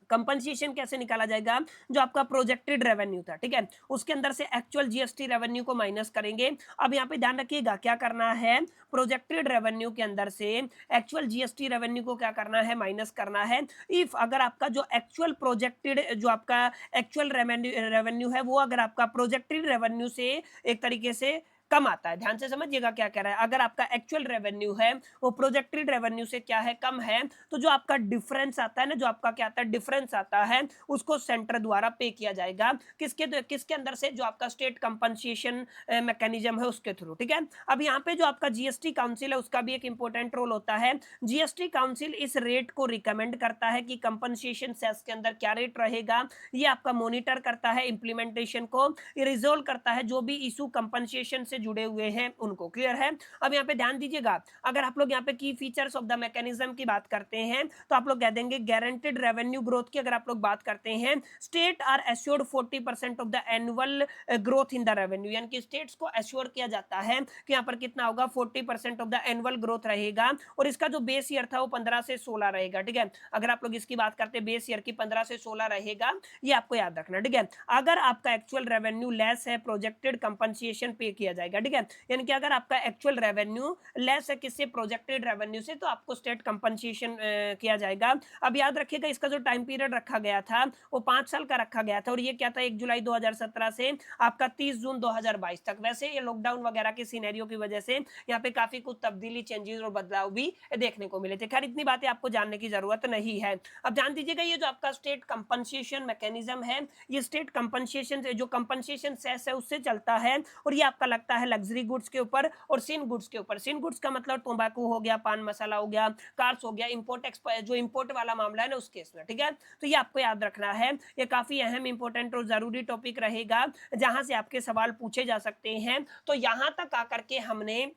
कंपनसेशन कैसे निकाला जाएगा, जो आपका प्रोजेक्टेड रेवेन्यू था, ठीक है, उसके अंदर से एक्चुअल जीएसटी रेवेन्यू को माइनस करेंगे। अब यहाँ पे ध्यान रखिएगा क्या करना है, प्रोजेक्टेड रेवेन्यू के अंदर से एक्चुअल जीएसटी रेवेन्यू को क्या करना है, माइनस करना है। इफ अगर आपका जो एक्चुअल प्रोजेक्टेड जो आपका एक्चुअल रेवेन्यू है वो अगर आपका प्रोजेक्टेड रेवेन्यू से एक तरीके से कम आता है, ध्यान से समझिएगा क्या कह रहा है, अगर आपका एक्चुअल रेवेन्यू है वो प्रोजेक्टेड रेवेन्यू से क्या है, कम है, तो जो आपका डिफरेंस आता है ना, जो आपका क्या आता है, डिफरेंस आता है, उसको सेंटर द्वारा पे किया जाएगा। किसके अंदर से, जो आपका स्टेट कंपनसेशन मैकेनिज्म है उसके थ्रू। ठीक है, अब यहाँ पे जो आपका जीएसटी काउंसिल है उसका भी एक इंपॉर्टेंट रोल होता है। जीएसटी काउंसिल इस रेट को रिकमेंड करता है कि कंपनसेशन सेस के अंदर क्या रेट रहेगा, ये आपका मॉनिटर करता है इंप्लीमेंटेशन को, रिजोल्व करता है जो भी इशू कंपनसेशन से जुड़े हुए हैं उनको। क्लियर है, अब यहाँ पे ध्यान दीजिएगा, अगर आप लोग यहाँ पे की फीचर्स ऑफ द मैकेनिज्म की बात करते हैं तो आप लोग कह देंगे गारंटेड रेवेन्यू ग्रोथ की अगर आप लोग बात करते हैं, state are assured 40% of the annual growth in the revenue, यानी कि स्टेट्स को एश्योर किया जाता है कि यहाँ पर कितना होगा, 40% ऑफ द एनुअल ग्रोथ रहेगा। और इसका जो बेस ईयर था वो 15 से 16 रहेगा। ठीक है, अगर आप लोग इसकी बात करते हैं बेस ईयर की 15 से 16 रहेगा, ये आपको याद रखना। ठीक है, अगर आपका एक्चुअल रेवेन्यू लेस है, प्रोजेक्टेड कंपनसेशन पे किया जाएगा। ठीक है, यानी कि अगर आपका एक्चुअल रेवेन्यू लेस है किससे, प्रोजेक्टेड रेवेन्यू से, तो आपको स्टेट कंपनसेशन किया जाएगा। अब याद रखिएगा इसका जो टाइम पीरियड रखा गया था वो 5 साल का रखा गया था और ये क्या था, 1 जुलाई 2017 से आपका 30 जून 2022 तक। वैसे ये लॉकडाउन वगैरह के सिनेरियो की वजह से यहाँ पे काफी कुछ तब्दीली, चेंजेस और बदलाव भी देखने को मिले थे। खैर इतनी बातें आपको जानने की जरूरत नहीं है। अब जान दीजिएगा ये जो आपका स्टेट कंपनसेशन मैकेनिज्म है, ये स्टेट कंपनसेशन जो कंपनसेशन सेस है उससे चलता है और ये आपका लगता है लग्जरी गुड्स के ऊपर और सिन गुड्स के ऊपर। सिन गुड्स का मतलब तंबाकू हो गया, पान मसाला हो गया, कार्स हो गया, इंपोर्ट एक्सपोर्ट, जो इंपोर्ट वाला मामला है ना उस केस में। ठीक है, तो ये आपको याद रखना है, ये काफी अहम, इंपॉर्टेंट और जरूरी टॉपिक रहेगा जहां से आपके सवाल पूछे जा सकते हैं। तो यहां तक आकर के हमने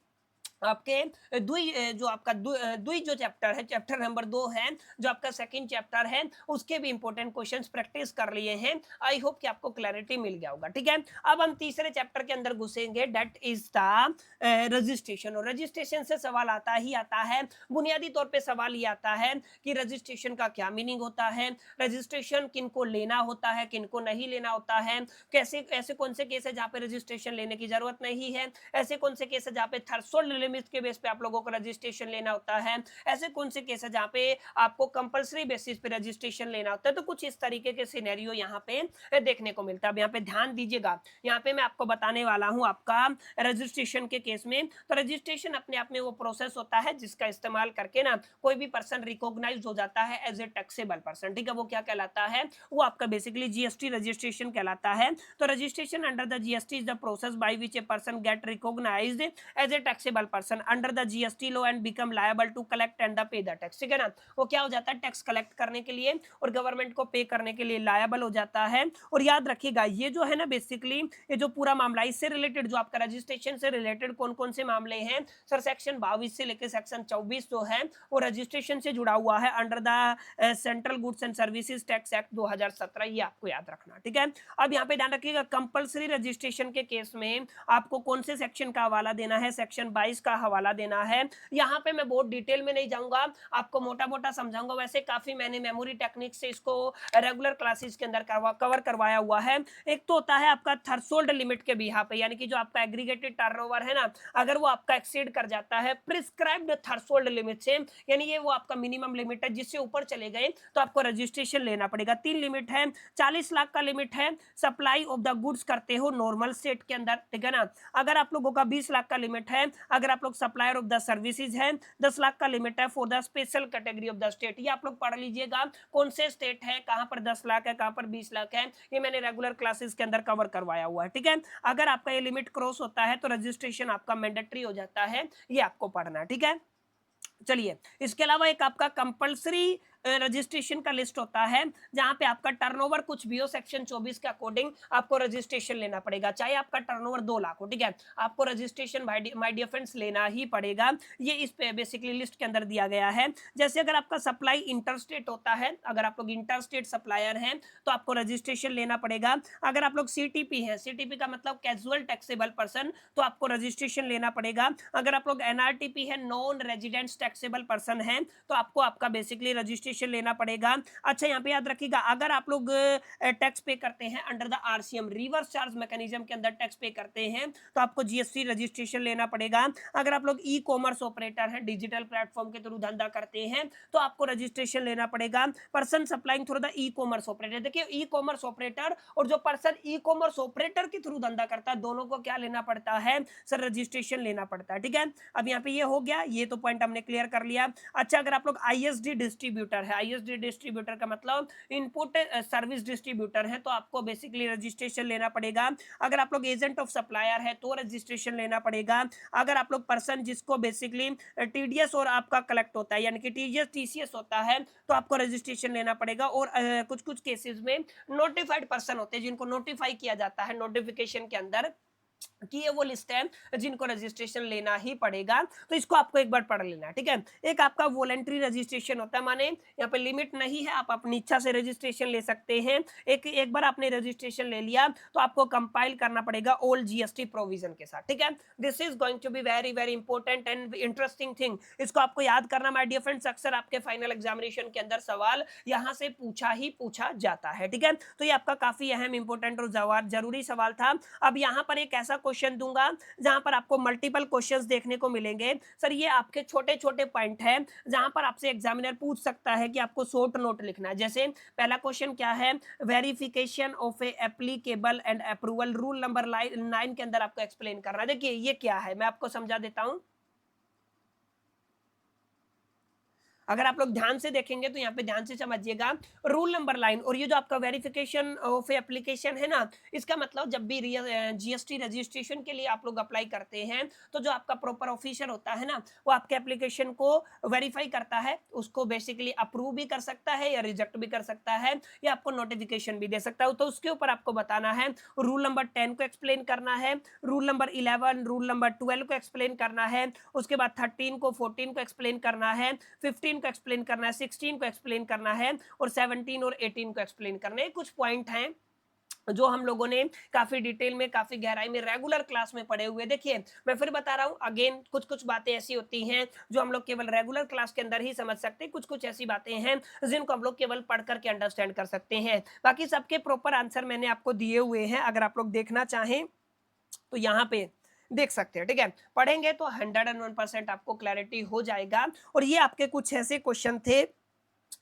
आपके जो आपका दुई जो चैप्टर है, चैप्टर नंबर 2 है, जो आपका सेकंड चैप्टर है, उसके भी इंपॉर्टेंट क्वेश्चंस प्रैक्टिस कर लिए हैं। आई होप कि आपको क्लैरिटी मिल गया होगा, ठीक है। अब हम तीसरे चैप्टर के अंदर घुसेंगे, दैट इज द रजिस्ट्रेशन। और रजिस्ट्रेशन से सवाल आता ही आता है। बुनियादी तौर पे सवाल ये आता है कि रजिस्ट्रेशन का क्या मीनिंग होता है, रजिस्ट्रेशन किनको लेना होता है, किनको नहीं लेना होता है, कैसे ऐसे कौन से केस है जहाँ पे रजिस्ट्रेशन लेने की जरूरत नहीं है, ऐसे कौन से केस है जहाँ पे थ्रेशोल्ड लिमिट के बेस पे आप लोगों को रजिस्ट्रेशन लेना होता है, ऐसे कौन से केस है जहाँ पे आपको कंपलसरी बेसिस पे रजिस्ट्रेशन लेना होता है। तो कुछ इस तरीके के सिनेरियो यहाँ पे देखने को मिलता है। अब यहाँ पे ध्यान दीजिएगा, यहाँ पे मैं आपको बताने वाला हूँ आपका रजिस्ट्रेशन के केस में। तो रजिस्ट्रेशन अपने आप में वो प्रोसेस होता है जिसका इस्तेमाल करके ना कोई भी पर्सन रिकॉग्नाइज हो जाता है एज ए टैक्सेबल पर्सन, ठीक है। वो क्या कहलाता है, वो आपका बेसिकली जीएसटी रजिस्ट्रेशन कहलाता है। तो registration under the GST is the process by which a person get recognised as a taxable person under the GST law and become liable to collect and the pay the tax, ठीक है ना। वो क्या हो जाता है, tax collect करने के लिए और गवर्नमेंट को पे करने के लिए लायबल हो जाता है। और याद रखिएगा ये जो है ना बेसिकली ये जो पूरा मामला इससे रिलेटेड जो आपका रजिस्ट्रेशन से रिलेटेड कौन कौन से मामले हैं सर, सेक्शन 22 से लेकर सेक्शन 24 जो है वो रजिस्ट्रेशन से जुड़ा हुआ है under the central goods and services tax act 2017, ये आपको याद रखना, ठीक है। अब यहाँ पे ध्यान रखिएगा कंपलसरी रजिस्ट्रेशन के केस में आपको कौन से सेक्शन का हवाला देना है, सेक्शन 22 का हवाला देना है। यहाँ पे मैं बहुत डिटेल में नहीं जाऊंगा, आपको मोटा मोटा समझाऊंगा। वैसे काफी मैंने मेमोरी टेक्निक से इसको रेगुलर क्लासेस के अंदर कवर करवाया हुआ है। एक तो होता है आपका थ्रेशोल्ड लिमिट के बिहाफ पे, यानी कि जो आपका एग्रीगेटेड टर्नओवर है ना, अगर वो आपका एक्सीड कर जाता है प्रिस्क्राइब्ड थ्रेशोल्ड लिमिट से, यानी ये वो आपका मिनिमम लिमिट है, जिससे ऊपर चले गए तो आपको रजिस्ट्रेशन लेना पड़ेगा। 3 लिमिट है, 40 लाख का लिमिट है, सप्लाई ऑफ द गुड्स करते हो नॉर्मल स्टेट के अंदर, ठीक है ना। अगर आप लोगों का 20 लाख का लिमिट है, अगर आप लोग सप्लायर ऑफ द सर्विसेज है, 10 लाख का लिमिट है for the special category of the state. ये आप लोग पढ़ लीजिएगा कौन से स्टेट है, कहां पर 10 लाख है, कहां पर 20 लाख है, ये मैंने रेगुलर क्लासेस के अंदर कवर करवाया हुआ है, ठीक है। अगर आपका ये लिमिट क्रॉस होता है तो रजिस्ट्रेशन आपका मैंडेटरी हो जाता है, ये आपको पढ़ना है, ठीक है। चलिए, इसके अलावा एक आपका कंपलसरी रजिस्ट्रेशन का लिस्ट होता है जहां पे आपका टर्नओवर कुछ भी हो, सेक्शन 24 के अकॉर्डिंग आपको रजिस्ट्रेशन लेना पड़ेगा, चाहे आपका टर्नओवर 2 लाख हो, ठीक है, आपको रजिस्ट्रेशन माय डियर फ्रेंड्स लेना ही पड़ेगा। ये इस पे बेसिकली लिस्ट के अंदर दिया गया है। जैसे अगर आपका सप्लाई इंटरस्टेट होता है, अगर आप लोग इंटरस्टेट सप्लायर हैं तो आपको रजिस्ट्रेशन लेना पड़ेगा। अगर आप लोग सीटीपी हैं, सीटीपी का मतलब कैजुअल टैक्सेबल पर्सन, तो आपको रजिस्ट्रेशन लेना पड़ेगा। अगर आप लोग एनआरटीपी है, नॉन रेजिडेंट टैक्सेबल पर्सन है, तो आपको आपका बेसिकली रजिस्ट्रेशन लेना पड़ेगा। अच्छा, यहाँ पे याद रखिएगा अगर आप लोग टैक्स पे करते हैं under the RCM reverse charge mechanism के अंदर टैक्स पे करते हैं तो आपको जीएसटी रजिस्ट्रेशन लेना पड़ेगा। अगर आप लोग ई कॉमर्स ऑपरेटर हैं, डिजिटल प्लेटफॉर्म के थ्रू धंधा करते हैं तो आपको रजिस्ट्रेशन लेना पड़ेगा। Person supplying through the e commerce operator, देखिए ई कॉमर्स ऑपरेटर और जो पर्सन ई कॉमर्स ऑपरेटर के थ्रू धंधा करता है दोनों को क्या लेना पड़ता है सर, रजिस्ट्रेशन लेना पड़ता है, ठीक है। अब यहाँ पे ये हो गया, ये तो पॉइंट हमने क्लियर कर लिया। अच्छा, अगर आप लोग आईएसडी डिस्ट्रीब्यूटर है, आईएसडी डिस्ट्रीब्यूटर का मतलब इनपुट सर्विस डिस्ट्रीब्यूटर है, तो आपको बेसिकली रजिस्ट्रेशन लेना पड़ेगा। अगर आप लोग एजेंट ऑफ सप्लायर है तो रजिस्ट्रेशन लेना पड़ेगा। अगर आप लोग पर्सन जिसको बेसिकली टीडीएस और आपका कलेक्ट होता है, यानी कि टीडीएस टीसीएस होता है, तो आपको रजिस्ट्रेशन लेना पड़ेगा। और कुछ कुछ केसेस में नोटिफाइड पर्सन होते हैं जिनको नोटिफाई किया जाता है नोटिफिकेशन के अंदर कि ये वो लिस्ट है जिनको रजिस्ट्रेशन लेना ही पड़ेगा, तो इसको आपको एक बार पढ़ लेना है, ठीक है। एक आपका वॉलंटरी रजिस्ट्रेशन होता है, माने यहाँ पे लिमिट नहीं है, आप अपनी इच्छा से रजिस्ट्रेशन ले सकते हैं। एक बार आपने रजिस्ट्रेशन ले लिया तो आपको कंपाइल करना पड़ेगा ऑल जीएसटी प्रोविजन के साथ, ठीक है। This is going to be very very important and interesting thing, इसको आपको याद करना माय डियर फ्रेंड्स। अक्सर आपके फाइनल एग्जामिनेशन के अंदर सवाल यहाँ से पूछा जाता है, ठीक है। तो ये आपका काफी अहम इंपॉर्टेंट और जरूरी सवाल था। अब यहाँ पर एक ऐसा क्वेश्चन दूंगा जहां पर आपको मल्टीपल क्वेश्चंस देखने को मिलेंगे। सर, ये आपके छोटे छोटे पॉइंट हैं जहां पर आपसे एग्जामिनर पूछ सकता है कि आपको शॉर्ट नोट लिखना है। जैसे पहला क्वेश्चन क्या है, verification of A applicable and approval rule number 9 के अंदर आपको एक्सप्लेन करना है। देखिए ये क्या है, मैं आपको समझा देता हूं। अगर आप लोग ध्यान से देखेंगे तो यहाँ पे ध्यान से समझिएगा, रूल नंबर लाइन और ये जो आपका वेरिफिकेशन ऑफ एप्लीकेशन है ना, इसका मतलब जब भी जीएसटी रजिस्ट्रेशन के लिए आप लोग अप्लाई करते हैं तो जो आपका प्रॉपर ऑफिसर होता है ना, वो आपके एप्लीकेशन को वेरीफाई करता है, उसको बेसिकली अप्रूव भी कर सकता है या रिजेक्ट भी कर सकता है या आपको नोटिफिकेशन भी दे सकता है। तो उसके ऊपर आपको बताना है, रूल नंबर 10 को एक्सप्लेन करना है, रूल नंबर 11, रूल नंबर 12 को एक्सप्लेन करना है, उसके बाद 13 को 14 को एक्सप्लेन करना है, 15 को एक्सप्लेन करना है, 16 को एक्सप्लेन करना है और 17 और 18 को एक्सप्लेन करना है। कुछ पॉइंट हैं जो हम लोगों ने काफी डिटेल में, काफी गहराई में रेगुलर क्लास में पढ़े हुए। देखिए मैं फिर बता रहा हूं अगेन, कुछ कुछ बातें ऐसी होती हैं जो हम लोग केवल रेगुलर क्लास के अंदर ही समझ सकते हैं, कुछ कुछ ऐसी बातें हैं जिनको हम लोग केवल पढ़ करके अंडरस्टैंड कर सकते हैं। बाकी सबके प्रॉपर आंसर मैंने आपको दिए हुए हैं, अगर आप लोग देखना चाहें तो यहाँ पे देख सकते हैं। ठीक है, पढ़ेंगे तो 101% आपको क्लैरिटी हो जाएगा। और ये आपके कुछ ऐसे क्वेश्चन थे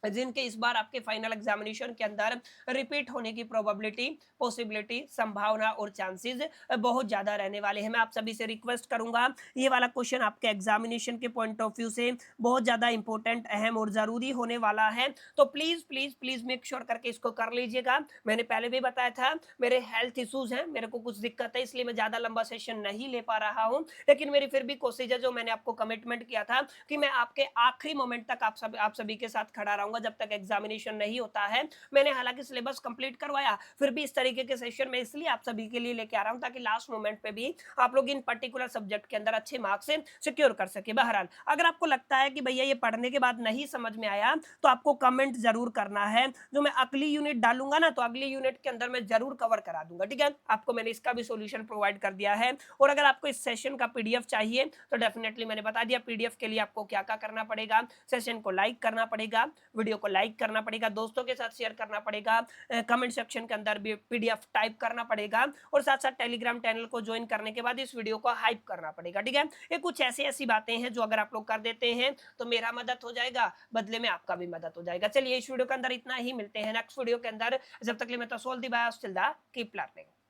जिनके इस बार आपके फाइनल एग्जामिनेशन के अंदर रिपीट होने की प्रोबेबिलिटी, पॉसिबिलिटी, संभावना और चांसेस बहुत ज्यादा रहने वाले हैं। मैं आप सभी से रिक्वेस्ट करूंगा, ये वाला क्वेश्चन आपके एग्जामिनेशन के पॉइंट ऑफ व्यू से बहुत ज्यादा इंपॉर्टेंट, अहम और जरूरी होने वाला है। तो please please please make sure करके इसको कर लीजिएगा। मैंने पहले भी बताया था मेरे हेल्थ इश्यूज हैं, मेरे को कुछ दिक्कत है, इसलिए मैं ज्यादा लंबा सेशन नहीं ले पा रहा हूं, लेकिन मेरी फिर भी कोशिश है, जो मैंने आपको कमिटमेंट किया था कि मैं आपके आखिरी मोमेंट तक आप सभी के साथ खड़ा रहूंगा जब तक एग्जामिनेशन नहीं होता है। मैंने हालांकि सिलेबस कंप्लीट करवाया, फिर भी इस तरीके के सेशन में इसलिए आप सभी के लिए लेके आ रहा हूं ताकि लास्ट मोमेंट पे भी आप लोग इन पर्टिकुलर सब्जेक्ट के अंदर अच्छे मार्क्स सिक्योर कर सके। बहरहाल अगर आपको लगता है कि भैया ये पढ़ने के बाद नहीं समझ में आया तो आपको कमेंट जरूर करना है, जो मैं अगली यूनिट डालूंगा ना तो अगली यूनिट के अंदर मैं जरूर कवर करा दूंगा। ठीक है, आपको मैंने इसका भी सोल्यूशन प्रोवाइड कर दिया है। और अगर आपको इस सेशन का पीडीएफ चाहिए तो डेफिनेटली मैंने बता दिया पीडीएफ के लिए आपको क्या क्या करना पड़ेगा। सेशन को लाइक करना पड़ेगा, वीडियो को लाइक करना पड़ेगा, दोस्तों के साथ शेयर करना पड़ेगा, कमेंट सेक्शन के अंदर भी पीडीएफ टाइप करना पड़ेगा और साथ साथ टेलीग्राम चैनल को ज्वाइन करने के बाद इस वीडियो को हाइप करना पड़ेगा। ठीक है, ये कुछ ऐसी ऐसी बातें हैं जो अगर आप लोग कर देते हैं तो मेरा मदद हो जाएगा, बदले में आपका भी मदद हो जाएगा। चलिए इस वीडियो के अंदर इतना ही, मिलते हैं नेक्स्ट वीडियो के अंदर। जब तक के लिए मैं तो सोल दी बाय, कीप लर्निंग।